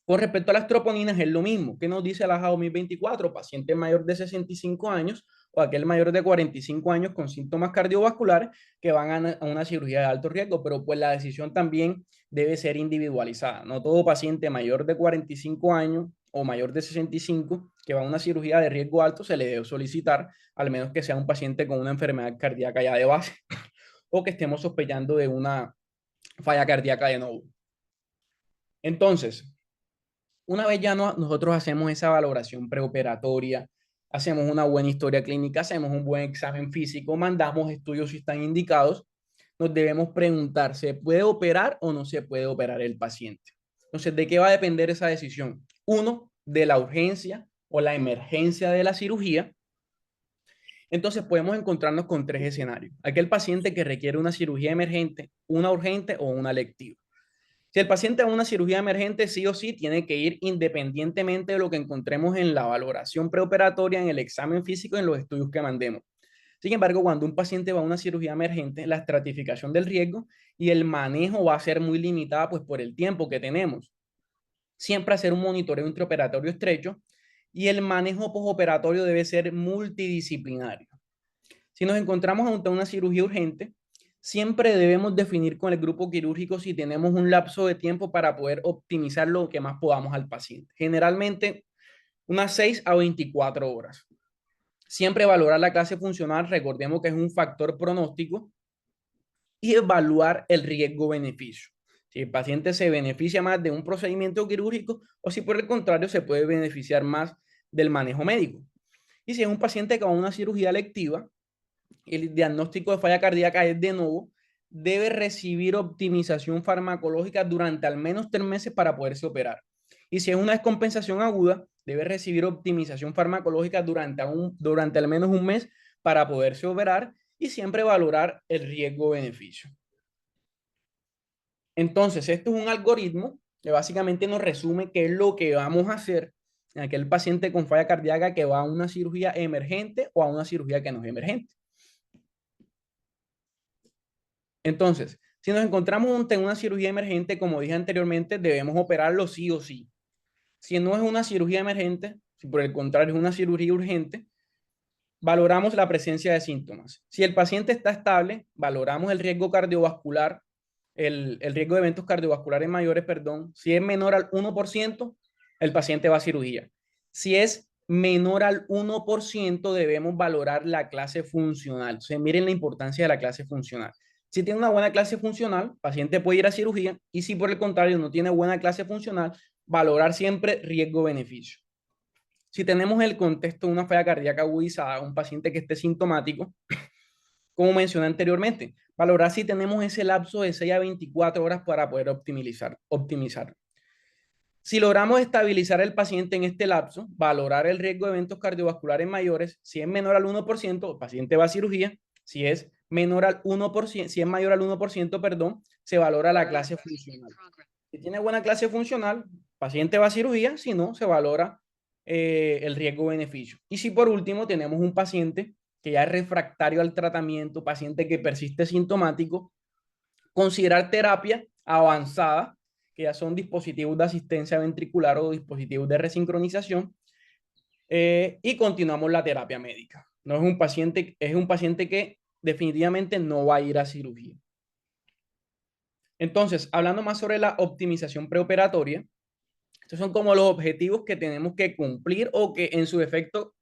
Con respecto a las troponinas es lo mismo. ¿Qué nos dice la AJA 2024? Paciente mayor de 65 años o aquel mayor de 45 años con síntomas cardiovasculares que van a una cirugía de alto riesgo, pero pues la decisión también debe ser individualizada. No todo paciente mayor de 45 años o mayor de 65 que va a una cirugía de riesgo alto se le debe solicitar, al menos que sea un paciente con una enfermedad cardíaca ya de base o que estemos sospechando de una falla cardíaca de nuevo. Entonces, una vez ya nosotros hacemos esa valoración preoperatoria, hacemos una buena historia clínica, hacemos un buen examen físico, mandamos estudios si están indicados, nos debemos preguntar, ¿se puede operar o no se puede operar el paciente? Entonces, ¿de qué va a depender esa decisión? Uno, de la urgencia o la emergencia de la cirugía. Entonces, podemos encontrarnos con 3 escenarios. Aquel paciente que requiere una cirugía emergente, una urgente o una electiva. Si el paciente a una cirugía emergente, sí o sí, tiene que ir independientemente de lo que encontremos en la valoración preoperatoria, en el examen físico, en los estudios que mandemos. Sin embargo, cuando un paciente va a una cirugía emergente, la estratificación del riesgo y el manejo va a ser muy limitada pues, por el tiempo que tenemos. Siempre hacer un monitoreo intraoperatorio estrecho y el manejo postoperatorio debe ser multidisciplinario. Si nos encontramos ante una cirugía urgente, siempre debemos definir con el grupo quirúrgico si tenemos un lapso de tiempo para poder optimizar lo que más podamos al paciente. Generalmente, unas 6 a 24 horas. Siempre valorar la clase funcional, recordemos que es un factor pronóstico, y evaluar el riesgo-beneficio. Si el paciente se beneficia más de un procedimiento quirúrgico o si por el contrario se puede beneficiar más del manejo médico. Y si es un paciente con una cirugía electiva, el diagnóstico de falla cardíaca es de nuevo, debe recibir optimización farmacológica durante al menos 3 meses para poderse operar. Y si es una descompensación aguda, debe recibir optimización farmacológica durante al menos 1 mes para poderse operar y siempre valorar el riesgo-beneficio. Entonces, esto es un algoritmo que básicamente nos resume qué es lo que vamos a hacer en aquel paciente con falla cardíaca que va a una cirugía emergente o a una cirugía que no es emergente. Entonces, si nos encontramos ante una cirugía emergente, como dije anteriormente, debemos operarlo sí o sí. Si no es una cirugía emergente, si por el contrario es una cirugía urgente, valoramos la presencia de síntomas. Si el paciente está estable, valoramos el riesgo cardiovascular, el riesgo de eventos cardiovasculares mayores, perdón. Si es menor al 1%, el paciente va a cirugía. Si es menor al 1%, debemos valorar la clase funcional. Entonces, miren la importancia de la clase funcional. Si tiene una buena clase funcional, el paciente puede ir a cirugía, y si por el contrario no tiene buena clase funcional, valorar siempre riesgo-beneficio. Si tenemos el contexto de una falla cardíaca agudizada, un paciente que esté sintomático, como mencioné anteriormente, valorar si tenemos ese lapso de 6 a 24 horas para poder optimizar. Si logramos estabilizar el paciente en este lapso, valorar el riesgo de eventos cardiovasculares mayores. Si es menor al 1%, el paciente va a cirugía. Si es menor al 1%, si es mayor al 1%, perdón, se valora la clase funcional. Si tiene buena clase funcional, el paciente va a cirugía. Si no, se valora el riesgo-beneficio. Y si por último tenemos un paciente que ya es refractario al tratamiento, paciente que persiste sintomático, considerar terapia avanzada, que ya son dispositivos de asistencia ventricular o dispositivos de resincronización, y continuamos la terapia médica. No es un paciente, es un paciente que definitivamente no va a ir a cirugía. Entonces, hablando más sobre la optimización preoperatoria, estos son como los objetivos que tenemos que cumplir o que en su efecto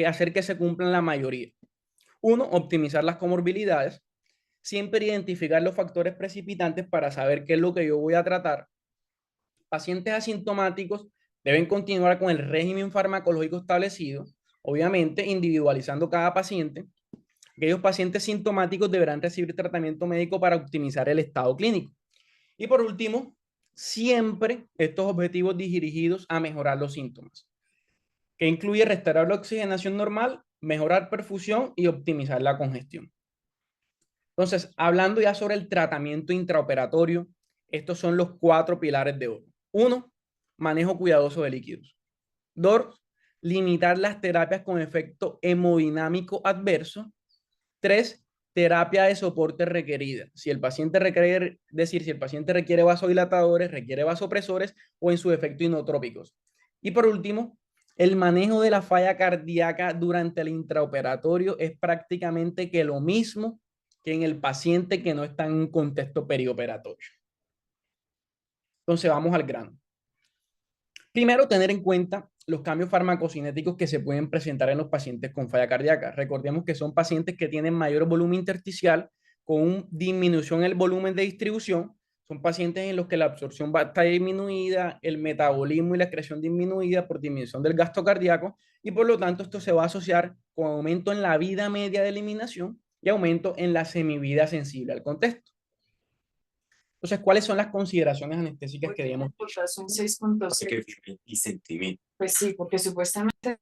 hacer que se cumplan la mayoría. Uno, optimizar las comorbilidades. Siempre identificar los factores precipitantes para saber qué es lo que yo voy a tratar. Pacientes asintomáticos deben continuar con el régimen farmacológico establecido, obviamente individualizando cada paciente. Aquellos pacientes sintomáticos deberán recibir tratamiento médico para optimizar el estado clínico. Y por último, siempre estos objetivos dirigidos a mejorar los síntomas, que incluye restaurar la oxigenación normal, mejorar perfusión y optimizar la congestión. Entonces, hablando ya sobre el tratamiento intraoperatorio, estos son los 4 pilares de oro. 1, manejo cuidadoso de líquidos. 2, limitar las terapias con efecto hemodinámico adverso. 3, terapia de soporte requerida. Si el paciente requiere, si el paciente requiere vasodilatadores, requiere vasopresores o en su efecto inotrópicos. Y por último, el manejo de la falla cardíaca durante el intraoperatorio es prácticamente que lo mismo que en el paciente que no está en un contexto perioperatorio. Entonces vamos al grano. Primero, tener en cuenta los cambios farmacocinéticos que se pueden presentar en los pacientes con falla cardíaca. Recordemos que son pacientes que tienen mayor volumen intersticial con una disminución en el volumen de distribución. Son pacientes en los que la absorción va a estar disminuida, el metabolismo y la excreción disminuida por disminución del gasto cardíaco, y por lo tanto esto se va a asociar con aumento en la vida media de eliminación y aumento en la semivida sensible al contexto. Entonces, ¿cuáles son las consideraciones anestésicas que debemos? Son 6.6. Pues sí, porque supuestamente.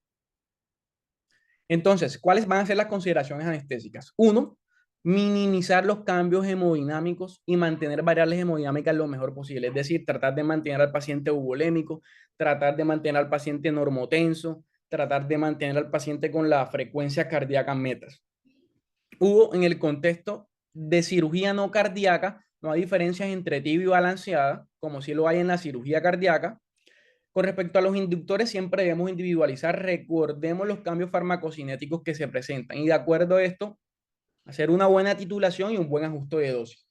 Entonces, ¿cuáles van a ser las consideraciones anestésicas? 1, minimizar los cambios hemodinámicos y mantener variables hemodinámicas lo mejor posible. Es decir, tratar de mantener al paciente eubolémico, tratar de mantener al paciente normotenso, tratar de mantener al paciente con la frecuencia cardíaca metas. Hubo en el contexto de cirugía no cardíaca, no hay diferencias entre tibio y balanceada, como si lo hay en la cirugía cardíaca. Con respecto a los inductores, siempre debemos individualizar. Recordemos los cambios farmacocinéticos que se presentan y de acuerdo a esto, hacer una buena titulación y un buen ajuste de dosis.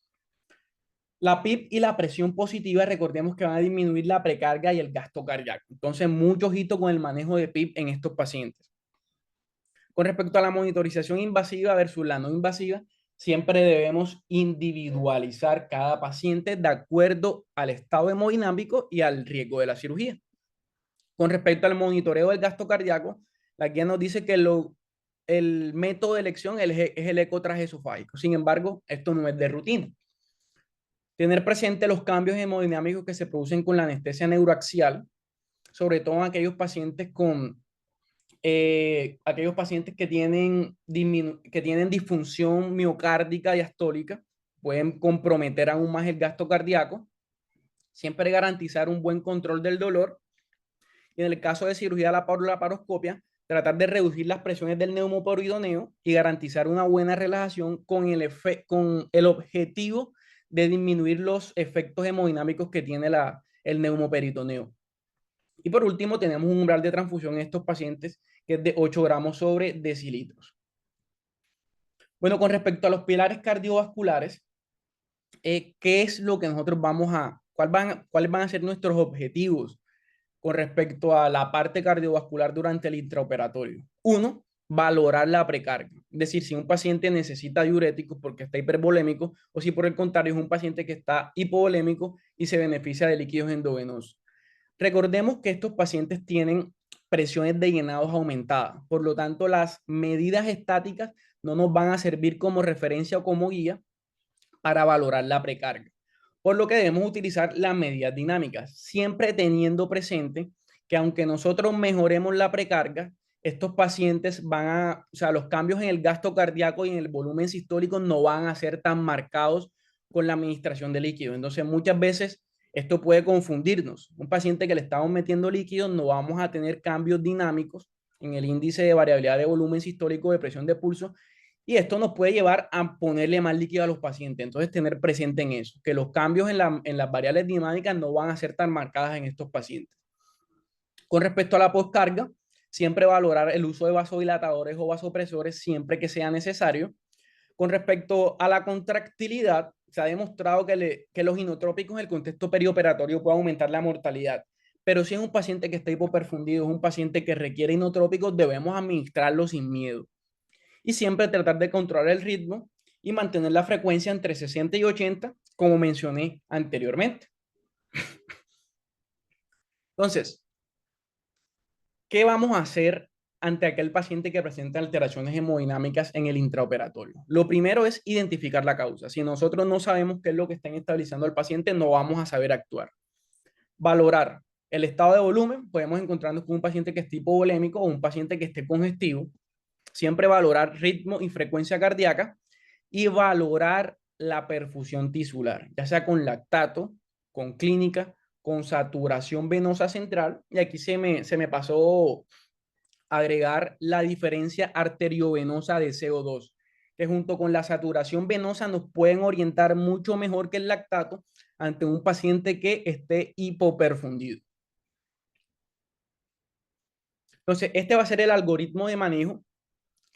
La PIP y la presión positiva, recordemos que van a disminuir la precarga y el gasto cardíaco. Entonces, mucho ojito con el manejo de PIP en estos pacientes. Con respecto a la monitorización invasiva versus la no invasiva, siempre debemos individualizar cada paciente de acuerdo al estado hemodinámico y al riesgo de la cirugía. Con respecto al monitoreo del gasto cardíaco, la guía nos dice que lo el método de elección es el eco transesofágico. Sin embargo, esto no es de rutina. Tener presente los cambios hemodinámicos que se producen con la anestesia neuroaxial, sobre todo en aquellos pacientes que tienen disfunción miocárdica diastólica, pueden comprometer aún más el gasto cardíaco. Siempre garantizar un buen control del dolor. Y en el caso de cirugía por laparoscopia, tratar de reducir las presiones del neumoperidoneo y garantizar una buena relajación con el objetivo de disminuir los efectos hemodinámicos que tiene el neumoperitoneo. Y por último, tenemos un umbral de transfusión en estos pacientes que es de 8 gramos sobre decilitros. Bueno, con respecto a los pilares cardiovasculares, ¿qué es lo que nosotros cuáles van a ser nuestros objetivos con respecto a la parte cardiovascular durante el intraoperatorio? Uno, valorar la precarga. Es decir, si un paciente necesita diuréticos porque está hipervolémico o si por el contrario es un paciente que está hipovolémico y se beneficia de líquidos endovenosos. Recordemos que estos pacientes tienen presiones de llenados aumentadas, por lo tanto las medidas estáticas no nos van a servir como referencia o como guía para valorar la precarga, por lo que debemos utilizar las medidas dinámicas, siempre teniendo presente que aunque nosotros mejoremos la precarga, estos pacientes o sea, los cambios en el gasto cardíaco y en el volumen sistólico no van a ser tan marcados con la administración de líquido. Entonces, muchas veces esto puede confundirnos. Un paciente que le estamos metiendo líquido no vamos a tener cambios dinámicos en el índice de variabilidad de volumen sistólico, de presión de pulso, y esto nos puede llevar a ponerle más líquido a los pacientes. Entonces, tener presente en eso, que los cambios en las variables dinámicas no van a ser tan marcadas en estos pacientes. Con respecto a la postcarga, siempre valorar el uso de vasodilatadores o vasopresores siempre que sea necesario. Con respecto a la contractilidad, se ha demostrado que los inotrópicos en el contexto perioperatorio pueden aumentar la mortalidad. Pero si es un paciente que está hipoperfundido, es un paciente que requiere inotrópicos, debemos administrarlo sin miedo. Y siempre tratar de controlar el ritmo y mantener la frecuencia entre 60 y 80, como mencioné anteriormente. Entonces, ¿qué vamos a hacer ante aquel paciente que presenta alteraciones hemodinámicas en el intraoperatorio? Lo primero es identificar la causa. Si nosotros no sabemos qué es lo que está estabilizando al paciente, no vamos a saber actuar. Valorar el estado de volumen. Podemos encontrarnos con un paciente que esté hipovolémico o un paciente que esté congestivo. Siempre valorar ritmo y frecuencia cardíaca y valorar la perfusión tisular, ya sea con lactato, con clínica, con saturación venosa central. Y aquí se me pasó agregar la diferencia arteriovenosa de CO2, que junto con la saturación venosa nos pueden orientar mucho mejor que el lactato ante un paciente que esté hipoperfundido. Entonces, este va a ser el algoritmo de manejo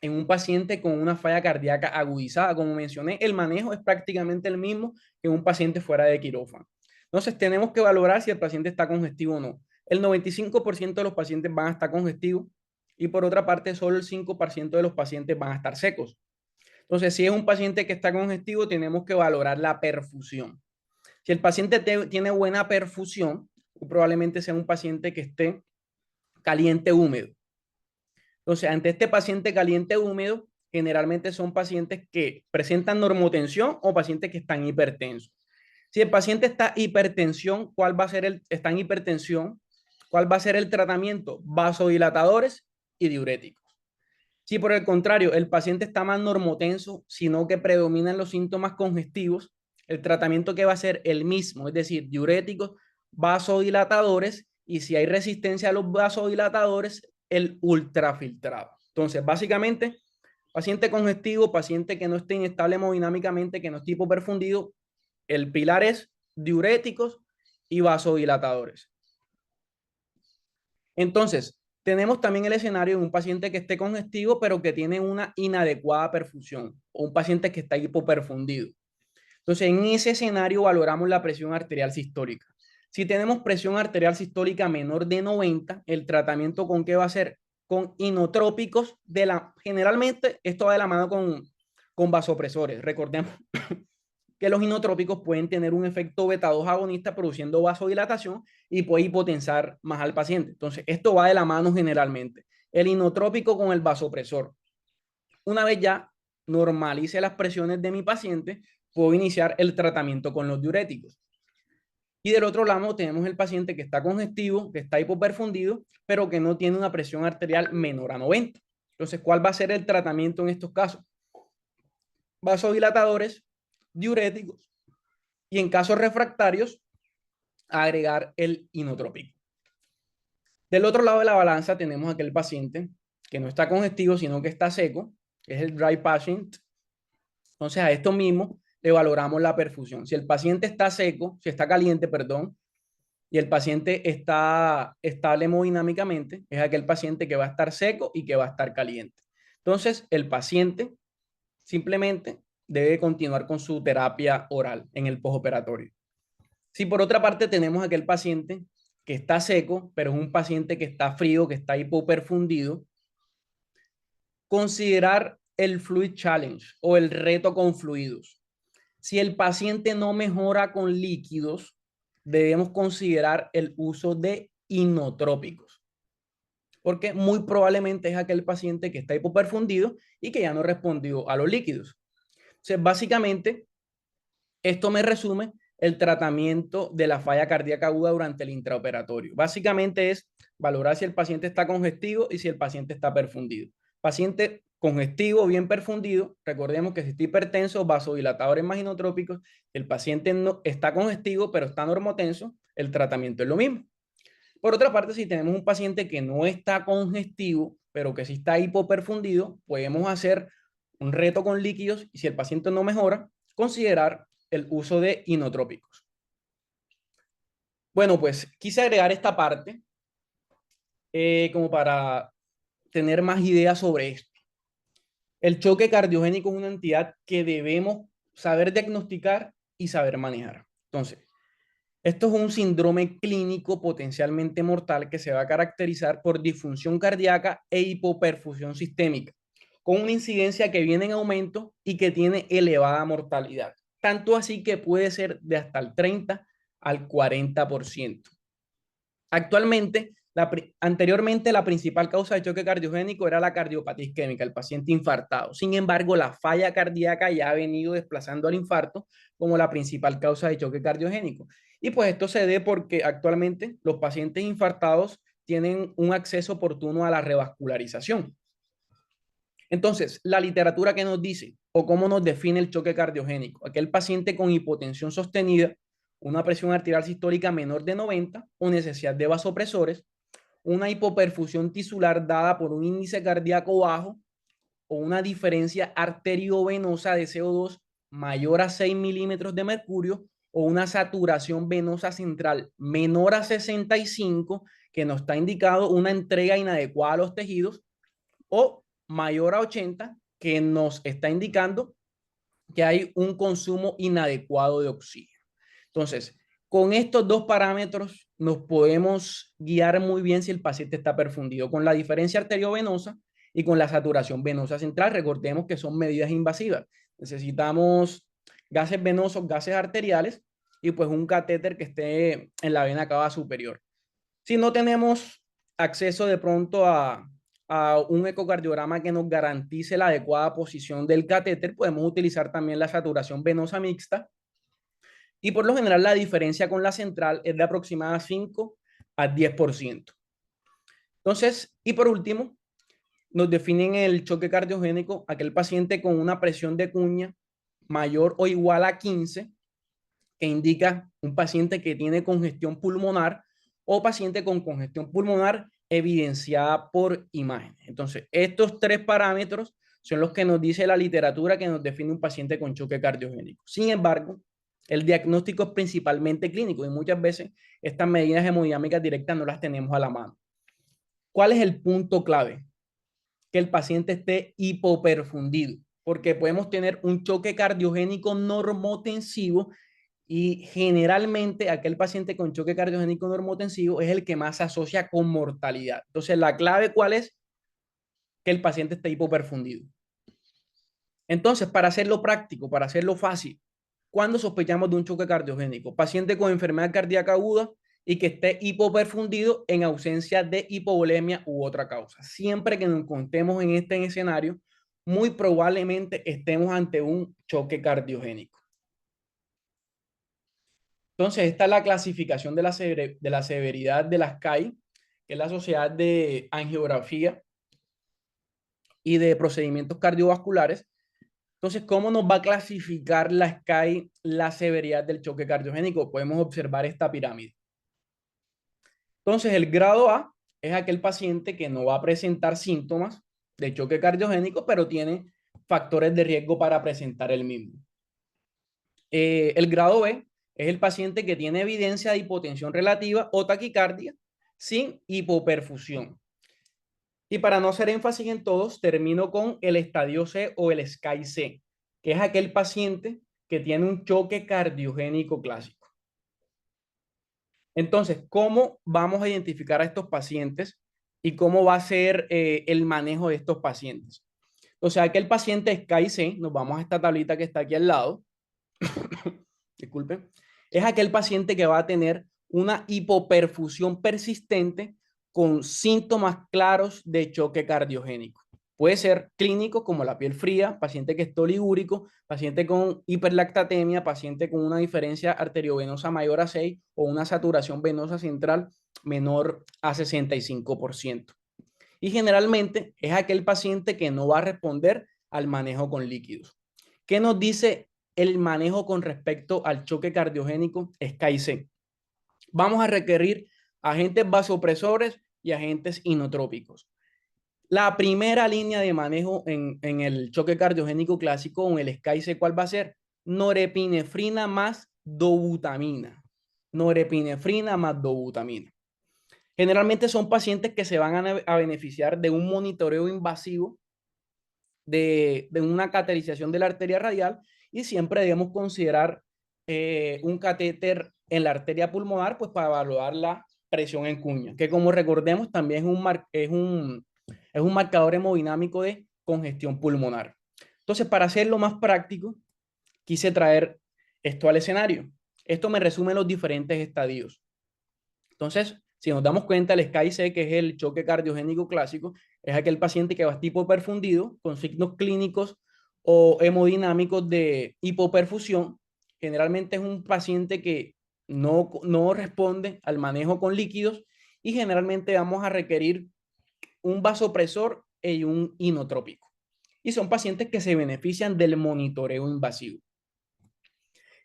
en un paciente con una falla cardíaca agudizada. Como mencioné, el manejo es prácticamente el mismo que un paciente fuera de quirófano. Entonces, tenemos que valorar si el paciente está congestivo o no. El 95% de los pacientes van a estar congestivos y por otra parte, solo el 5% de los pacientes van a estar secos. Entonces, si es un paciente que está congestivo, tenemos que valorar la perfusión. Si el paciente tiene buena perfusión, probablemente sea un paciente que esté caliente húmedo. Entonces, ante este paciente caliente húmedo, generalmente son pacientes que presentan normotensión o pacientes que están hipertensos. Si el paciente está hipertensión, está en hipertensión, ¿cuál va a ser el tratamiento? Vasodilatadores y diuréticos. Si por el contrario el paciente está más normotenso, sino que predominan los síntomas congestivos, el tratamiento que va a ser el mismo, es decir, diuréticos, vasodilatadores, y si hay resistencia a los vasodilatadores, el ultrafiltrado. Entonces, básicamente, paciente congestivo, paciente que no esté inestable hemodinámicamente, que no esté hipoperfundido, el pilar es diuréticos y vasodilatadores. Entonces, tenemos también el escenario de un paciente que esté congestivo, pero que tiene una inadecuada perfusión, o un paciente que está hipoperfundido. Entonces, en ese escenario valoramos la presión arterial sistólica. Si tenemos presión arterial sistólica menor de 90, el tratamiento ¿con qué va a ser? Con inotrópicos, generalmente esto va de la mano con vasopresores. Recordemos que los inotrópicos pueden tener un efecto beta-2 agonista produciendo vasodilatación y puede hipotensar más al paciente. Entonces, esto va de la mano generalmente. El inotrópico con el vasopresor. una vez ya normalice las presiones de mi paciente, puedo iniciar el tratamiento con los diuréticos. Y del otro lado tenemos el paciente que está congestivo, que está hipoperfundido, pero que no tiene una presión arterial menor a 90. Entonces, ¿cuál va a ser el tratamiento en estos casos? Vasodilatadores, diuréticos y en casos refractarios, agregar el inotrópico. Del otro lado de la balanza tenemos aquel paciente que no está congestivo, sino que está seco, que es el dry patient. Entonces, a esto mismo le valoramos la perfusión. Si el paciente está seco, si está caliente, perdón, y el paciente está estable hemodinámicamente, es aquel paciente que va a estar seco y que va a estar caliente. Entonces, el paciente simplemente debe continuar con su terapia oral en el postoperatorio. Si por otra parte tenemos aquel paciente que está seco, pero es un paciente que está frío, que está hipoperfundido, considerar el Fluid Challenge o el reto con fluidos. Si el paciente no mejora con líquidos, debemos considerar el uso de inotrópicos, porque muy probablemente es aquel paciente que está hipoperfundido y que ya no respondió a los líquidos. Entonces, básicamente, esto me resume el tratamiento de la falla cardíaca aguda durante el intraoperatorio. Básicamente es valorar si el paciente está congestivo y si el paciente está perfundido. Paciente congestivo, bien perfundido, recordemos que si está hipertenso, vasodilatadores más inotrópicos, el paciente no está congestivo, pero está normotenso, el tratamiento es lo mismo. Por otra parte, si tenemos un paciente que no está congestivo, pero que sí está hipoperfundido, podemos hacer un reto con líquidos y si el paciente no mejora, considerar el uso de inotrópicos. Bueno, pues quise agregar esta parte como para tener más ideas sobre esto. El choque cardiogénico es una entidad que debemos saber diagnosticar y saber manejar. Entonces, esto es un síndrome clínico potencialmente mortal que se va a caracterizar por disfunción cardíaca e hipoperfusión sistémica, con una incidencia que viene en aumento y que tiene elevada mortalidad. Tanto así que puede ser de hasta el 30 al 40%. Actualmente, anteriormente la principal causa de choque cardiogénico era la cardiopatía isquémica, el paciente infartado. Sin embargo, la falla cardíaca ya ha venido desplazando al infarto como la principal causa de choque cardiogénico. Y pues esto se debe porque actualmente los pacientes infartados tienen un acceso oportuno a la revascularización. Entonces, la literatura que nos dice o cómo nos define el choque cardiogénico, aquel paciente con hipotensión sostenida, una presión arterial sistólica menor de 90 o necesidad de vasopresores, una hipoperfusión tisular dada por un índice cardíaco bajo o una diferencia arteriovenosa de CO2 mayor a 6 milímetros de mercurio o una saturación venosa central menor a 65 que nos está indicando una entrega inadecuada a los tejidos o mayor a 80 que nos está indicando que hay un consumo inadecuado de oxígeno. Entonces, con estos dos parámetros nos podemos guiar muy bien si el paciente está perfundido, con la diferencia arteriovenosa y con la saturación venosa central. Recordemos que son medidas invasivas. Necesitamos gases venosos, gases arteriales y pues un catéter que esté en la vena cava superior. Si no tenemos acceso de pronto a un ecocardiograma que nos garantice la adecuada posición del catéter, podemos utilizar también la saturación venosa mixta. Y por lo general la diferencia con la central es de aproximadamente 5 a 10%. Entonces, y por último, nos definen el choque cardiogénico aquel paciente con una presión de cuña mayor o igual a 15, que indica un paciente que tiene congestión pulmonar o paciente con congestión pulmonar evidenciada por imágenes. Entonces, estos tres parámetros son los que nos dice la literatura que nos define un paciente con choque cardiogénico. Sin embargo, el diagnóstico es principalmente clínico y muchas veces estas medidas hemodinámicas directas no las tenemos a la mano. ¿Cuál es el punto clave? Que el paciente esté hipoperfundido, porque podemos tener un choque cardiogénico normotensivo y generalmente aquel paciente con choque cardiogénico normotensivo es el que más se asocia con mortalidad. Entonces, la clave, ¿cuál es? Que el paciente esté hipoperfundido. Entonces, para hacerlo práctico, para hacerlo fácil, ¿cuándo sospechamos de un choque cardiogénico? Paciente con enfermedad cardíaca aguda y que esté hipoperfundido en ausencia de hipovolemia u otra causa. Siempre que nos encontremos en este escenario, muy probablemente estemos ante un choque cardiogénico. Entonces, esta es la clasificación de la severidad de la SCAI, que es la Sociedad de Angiografía y de Procedimientos Cardiovasculares. Entonces, ¿cómo nos va a clasificar la SCAI la severidad del choque cardiogénico? Podemos observar esta pirámide. Entonces, el grado A es aquel paciente que no va a presentar síntomas de choque cardiogénico, pero tiene factores de riesgo para presentar el mismo. El grado B es el paciente que tiene evidencia de hipotensión relativa o taquicardia sin hipoperfusión. Y para no hacer énfasis en todos, termino con el estadio C o el SCAI C, que es aquel paciente que tiene un choque cardiogénico clásico. Entonces, ¿cómo vamos a identificar a estos pacientes y cómo va a ser el manejo de estos pacientes? O sea, aquel paciente SCAI C, nos vamos a esta tablita que está aquí al lado, disculpen, es aquel paciente que va a tener una hipoperfusión persistente con síntomas claros de choque cardiogénico. Puede ser clínico como la piel fría, paciente que es oligúrico, paciente con hiperlactatemia, paciente con una diferencia arteriovenosa mayor a 6 o una saturación venosa central menor a 65%. Y generalmente es aquel paciente que no va a responder al manejo con líquidos. ¿Qué nos dice el manejo con respecto al choque cardiogénico SCAI-C? Vamos a requerir agentes vasopresores y agentes inotrópicos. La primera línea de manejo en el choque cardiogénico clásico o en el SCAI-C, ¿cuál va a ser? Norepinefrina más dobutamina. Norepinefrina más dobutamina. Generalmente son pacientes que se van a beneficiar de un monitoreo invasivo, de una caterización de la arteria radial, y siempre debemos considerar un catéter en la arteria pulmonar pues para evaluar la presión en cuña, que como recordemos también es un marcador hemodinámico de congestión pulmonar. Entonces, para hacerlo más práctico, quise traer esto al escenario. Esto me resume los diferentes estadios. Entonces, si nos damos cuenta, el SCAI-C, que es el choque cardiogénico clásico, es aquel paciente que va tipo perfundido con signos clínicos o hemodinámicos de hipoperfusión. Generalmente es un paciente que no responde al manejo con líquidos y generalmente vamos a requerir un vasopresor y un inotrópico. Y son pacientes que se benefician del monitoreo invasivo.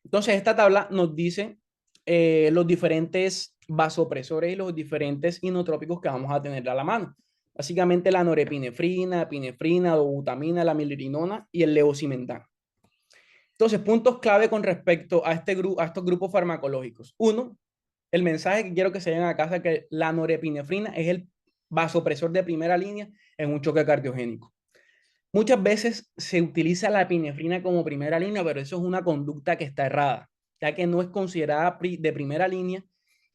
Entonces, esta tabla nos dice los diferentes vasopresores y los diferentes inotrópicos que vamos a tener a la mano. Básicamente la norepinefrina, epinefrina, dobutamina, la milrinona y el levosimendan. Entonces, puntos clave con respecto a estos grupos farmacológicos. Uno, el mensaje que quiero que se den a casa es que la norepinefrina es el vasopresor de primera línea en un choque cardiogénico. Muchas veces se utiliza la epinefrina como primera línea, pero eso es una conducta que está errada, ya que no es considerada de primera línea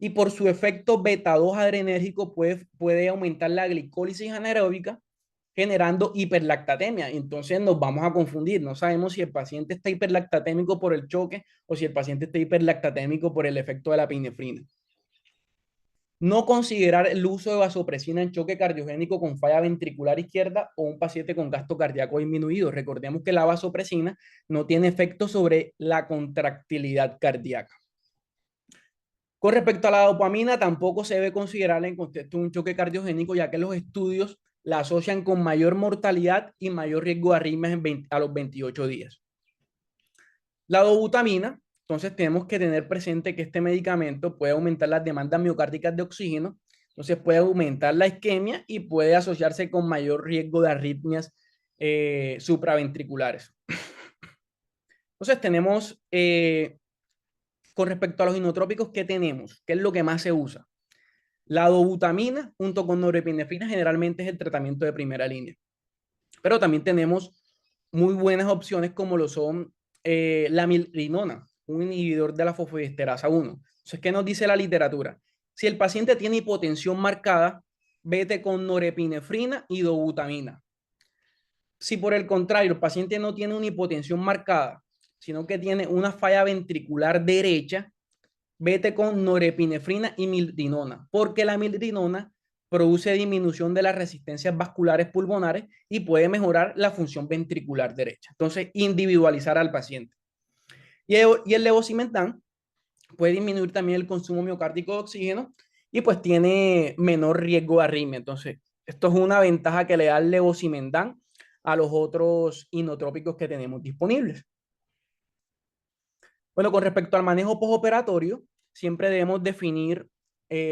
y por su efecto beta-2 adrenérgico puede aumentar la glicólisis anaeróbica generando hiperlactatemia. Entonces nos vamos a confundir, no sabemos si el paciente está hiperlactatémico por el choque o si el paciente está hiperlactatémico por el efecto de la epinefrina. No considerar el uso de vasopresina en choque cardiogénico con falla ventricular izquierda o un paciente con gasto cardíaco disminuido. Recordemos que la vasopresina no tiene efecto sobre la contractilidad cardíaca. Con respecto a la dopamina, tampoco se debe considerar en contexto de un choque cardiogénico, ya que los estudios la asocian con mayor mortalidad y mayor riesgo de arritmias a los 28 días. La dobutamina, entonces tenemos que tener presente que este medicamento puede aumentar las demandas miocárdicas de oxígeno, entonces puede aumentar la isquemia y puede asociarse con mayor riesgo de arritmias supraventriculares. Entonces tenemos, con respecto a los inotrópicos, ¿qué tenemos? ¿Qué es lo que más se usa? La dobutamina junto con norepinefrina generalmente es el tratamiento de primera línea, pero también tenemos muy buenas opciones como lo son la milrinona, un inhibidor de la fosfodiesterasa 1. Entonces, ¿qué nos dice la literatura? Si el paciente tiene hipotensión marcada, vete con norepinefrina y dobutamina. Si por el contrario el paciente no tiene una hipotensión marcada, sino que tiene una falla ventricular derecha, vete con norepinefrina y milrinona, porque la milrinona produce disminución de las resistencias vasculares pulmonares y puede mejorar la función ventricular derecha. Entonces, individualizar al paciente. Y el levosimendan puede disminuir también el consumo miocárdico de oxígeno y pues tiene menor riesgo de arritmia. Entonces, esto es una ventaja que le da el levosimendan a los otros inotrópicos que tenemos disponibles. Bueno, con respecto al manejo postoperatorio, siempre debemos definir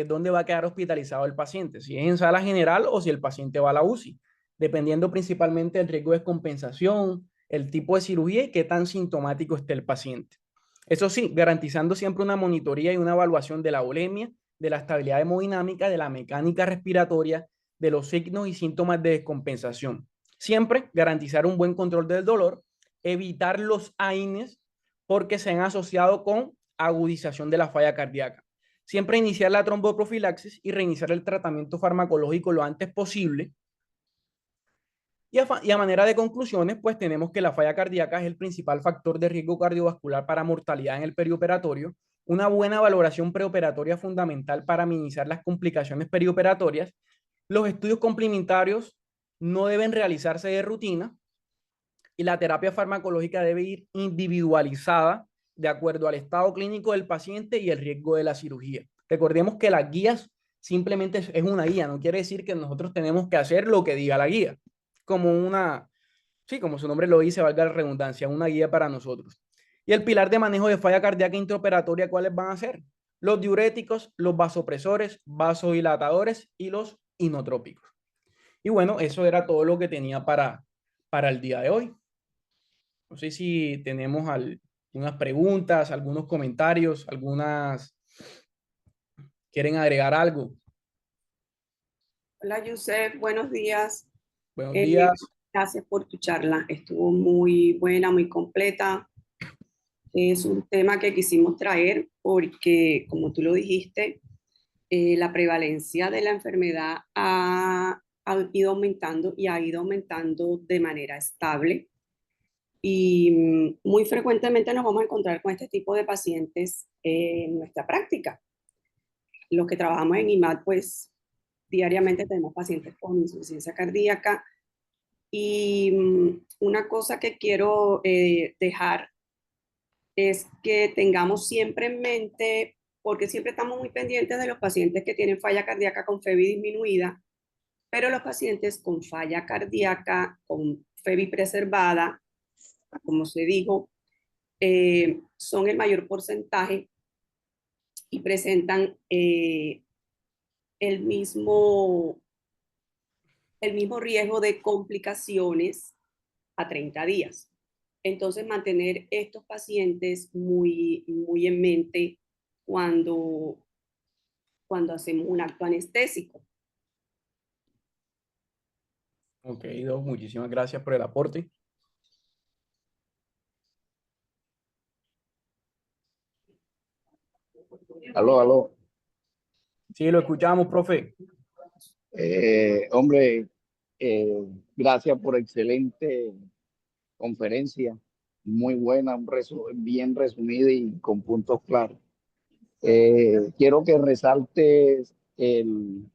dónde va a quedar hospitalizado el paciente, si es en sala general o si el paciente va a la UCI, dependiendo principalmente del riesgo de descompensación, el tipo de cirugía y qué tan sintomático esté el paciente. Eso sí, garantizando siempre una monitoría y una evaluación de la volemia, de la estabilidad hemodinámica, de la mecánica respiratoria, de los signos y síntomas de descompensación. Siempre garantizar un buen control del dolor, evitar los AINES porque se han asociado con agudización de la falla cardíaca. Siempre iniciar la tromboprofilaxis y reiniciar el tratamiento farmacológico lo antes posible. Y a manera de conclusiones, pues tenemos que la falla cardíaca es el principal factor de riesgo cardiovascular para mortalidad en el perioperatorio. Una buena valoración preoperatoria fundamental para minimizar las complicaciones perioperatorias. Los estudios complementarios no deben realizarse de rutina y la terapia farmacológica debe ir individualizada de acuerdo al estado clínico del paciente y el riesgo de la cirugía. Recordemos que las guías simplemente es una guía, no quiere decir que nosotros tenemos que hacer lo que diga la guía, como una, sí, como su nombre lo dice, valga la redundancia, una guía para nosotros. Y el pilar de manejo de falla cardíaca intraoperatoria, ¿cuáles van a ser? Los diuréticos, los vasopresores, vasodilatadores y los inotrópicos. Y bueno, eso era todo lo que tenía para el día de hoy. No sé si tenemos algunas preguntas, algunos comentarios, algunas... ¿Quieren agregar algo? Hola, Yusef, buenos días. Buenos días. Gracias por tu charla. Estuvo muy buena, muy completa. Es un tema que quisimos traer porque, como tú lo dijiste, la prevalencia de la enfermedad ha ido aumentando y ha ido aumentando de manera estable. Y muy frecuentemente nos vamos a encontrar con este tipo de pacientes en nuestra práctica. Los que trabajamos en IMAD, pues diariamente tenemos pacientes con insuficiencia cardíaca. Y una cosa que quiero dejar es que tengamos siempre en mente, porque siempre estamos muy pendientes de los pacientes que tienen falla cardíaca con FEBI disminuida, pero los pacientes con falla cardíaca, con FEBI preservada, como se dijo, son el mayor porcentaje y presentan el mismo, el mismo riesgo de complicaciones a 30 días. Entonces, mantener estos pacientes muy en mente cuando, cuando hacemos un acto anestésico. Ok, Doc, muchísimas gracias por el aporte. Aló, aló. Sí, lo escuchamos, profe. Hombre, gracias por excelente conferencia, muy buena, bien resumida y con puntos claros. Quiero que resaltes el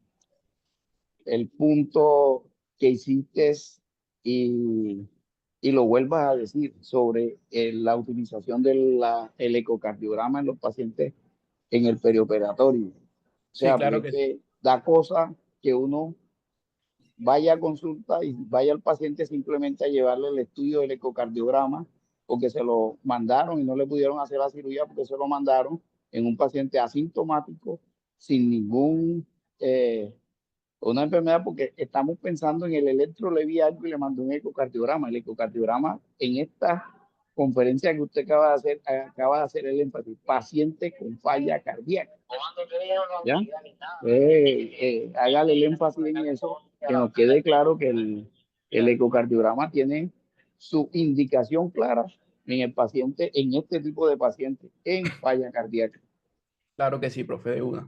punto que hiciste y, y lo vuelvas a decir sobre la utilización del ecocardiograma en los pacientes en el perioperatorio. O Sí, sea, claro porque que sí. da cosa que uno vaya a consulta y vaya al paciente simplemente a llevarle el estudio del ecocardiograma porque se lo mandaron y no le pudieron hacer la cirugía porque se lo mandaron en un paciente asintomático sin ningún una enfermedad, porque estamos pensando en el electrolevialgo y le mandó un ecocardiograma. El ecocardiograma en esta conferencia que usted acaba de hacer el énfasis, paciente con falla cardíaca. ¿Ya? Hágale el énfasis en eso, que nos quede claro que el ecocardiograma tiene su indicación clara en el paciente, en este tipo de pacientes, en falla cardíaca. Claro que sí, profe, de una.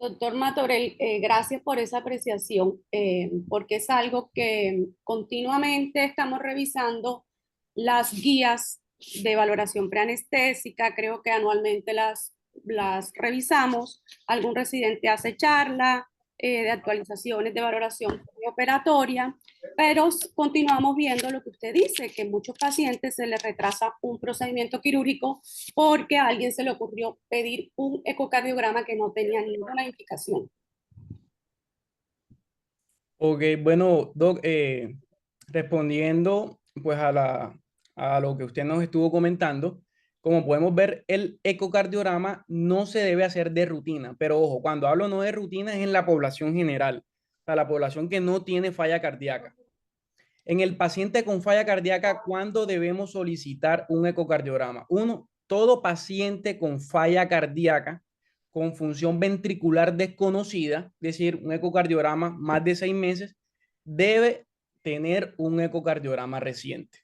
Doctor Matorel, gracias por esa apreciación, porque es algo que continuamente estamos revisando las guías de valoración preanestésica, creo que anualmente las revisamos, algún residente hace charla de actualizaciones de valoración operatoria, pero continuamos viendo lo que usted dice, que en muchos pacientes se les retrasa un procedimiento quirúrgico porque a alguien se le ocurrió pedir un ecocardiograma que no tenía ninguna indicación. Ok, bueno, Doc, respondiendo pues a lo que usted nos estuvo comentando, como podemos ver, el ecocardiograma no se debe hacer de rutina, pero ojo, cuando hablo no de rutina es en la población general, o sea, la población que no tiene falla cardíaca. En el paciente con falla cardíaca, ¿cuándo debemos solicitar un ecocardiograma? Uno, todo paciente con falla cardíaca con función ventricular desconocida, es decir, un ecocardiograma más de 6 meses, debe tener un ecocardiograma reciente.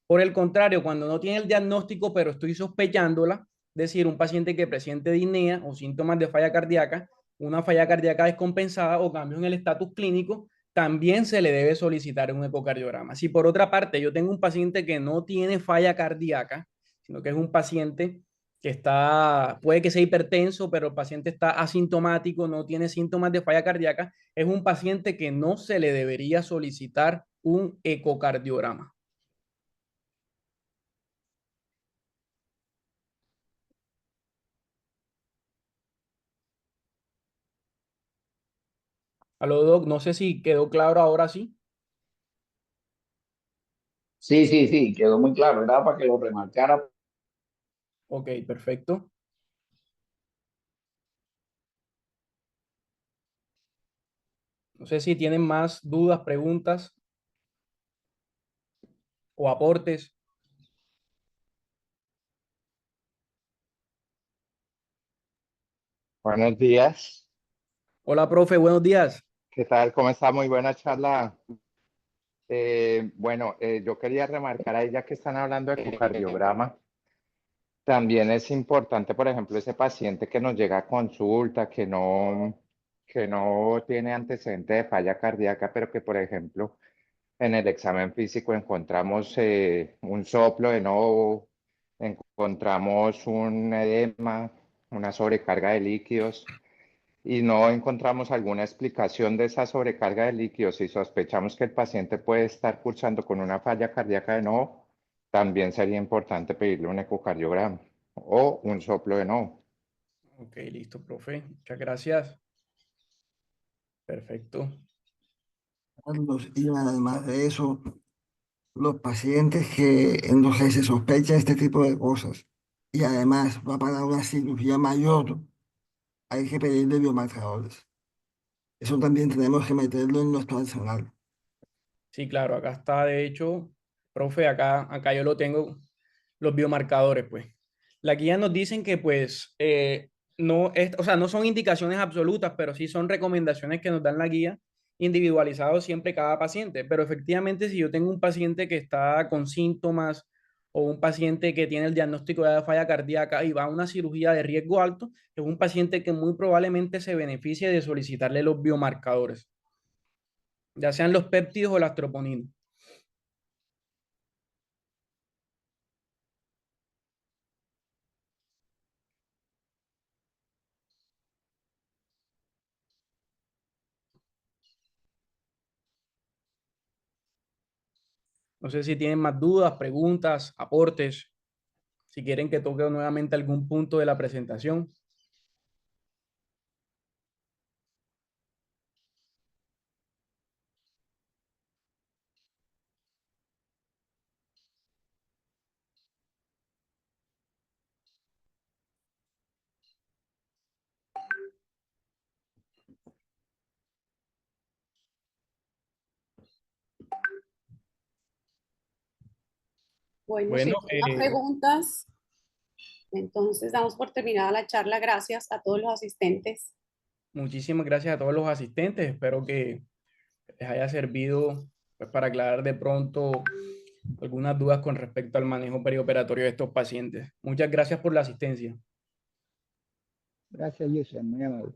Por el contrario, cuando no tiene el diagnóstico, pero estoy sospechándola, es decir, un paciente que presente disnea o síntomas de falla cardíaca, una falla cardíaca descompensada o cambios en el estatus clínico, también se le debe solicitar un ecocardiograma. Si por otra parte yo tengo un paciente que no tiene falla cardíaca, sino que es un paciente que está, puede que sea hipertenso, pero el paciente está asintomático, no tiene síntomas de falla cardíaca, es un paciente que no se le debería solicitar un ecocardiograma. Aló, Doc, no sé si quedó claro ahora sí. Sí, sí, sí, quedó muy claro. Era para que lo remarcara. Ok, perfecto. No sé si tienen más dudas, preguntas o aportes. Buenos días. Hola, profe, buenos días. ¿Qué tal? ¿Cómo está? Muy buena charla. Yo quería remarcar ahí, ya que están hablando de ecocardiograma, también es importante, por ejemplo, ese paciente que nos llega a consulta, que no tiene antecedente de falla cardíaca, pero que, por ejemplo, en el examen físico encontramos un soplo de nuevo, encontramos un edema, una sobrecarga de líquidos, y no encontramos alguna explicación de esa sobrecarga de líquidos y sospechamos que el paciente puede estar cursando con una falla cardíaca de nuevo, también sería importante pedirle un ecocardiograma o un soplo de nuevo. Ok, listo, profe. Muchas gracias. Perfecto. Carlos, y además de eso, los pacientes en los que se sospecha este tipo de cosas y además va para una cirugía mayor, hay que pedirle biomarcadores. Eso también tenemos que meterlo en nuestro arsenal. Sí, claro, acá está, de hecho, profe, acá yo lo tengo, los biomarcadores, pues. La guía nos dicen que, pues, no, o sea, no son indicaciones absolutas, pero sí son recomendaciones que nos dan la guía, individualizado siempre cada paciente. Pero efectivamente, si yo tengo un paciente que está con síntomas o un paciente que tiene el diagnóstico de falla cardíaca y va a una cirugía de riesgo alto, es un paciente que muy probablemente se beneficie de solicitarle los biomarcadores, ya sean los péptidos o las troponinas. No sé si tienen más dudas, preguntas, aportes, si quieren que toque nuevamente algún punto de la presentación. Bueno, si Bueno, no hay más preguntas, entonces damos por terminada la charla. Gracias a todos los asistentes. muchísimas gracias a todos los asistentes. Espero que les haya servido pues, para aclarar de pronto algunas dudas con respecto al manejo perioperatorio de estos pacientes. Muchas gracias por la asistencia. Gracias, Yusef, muy amable.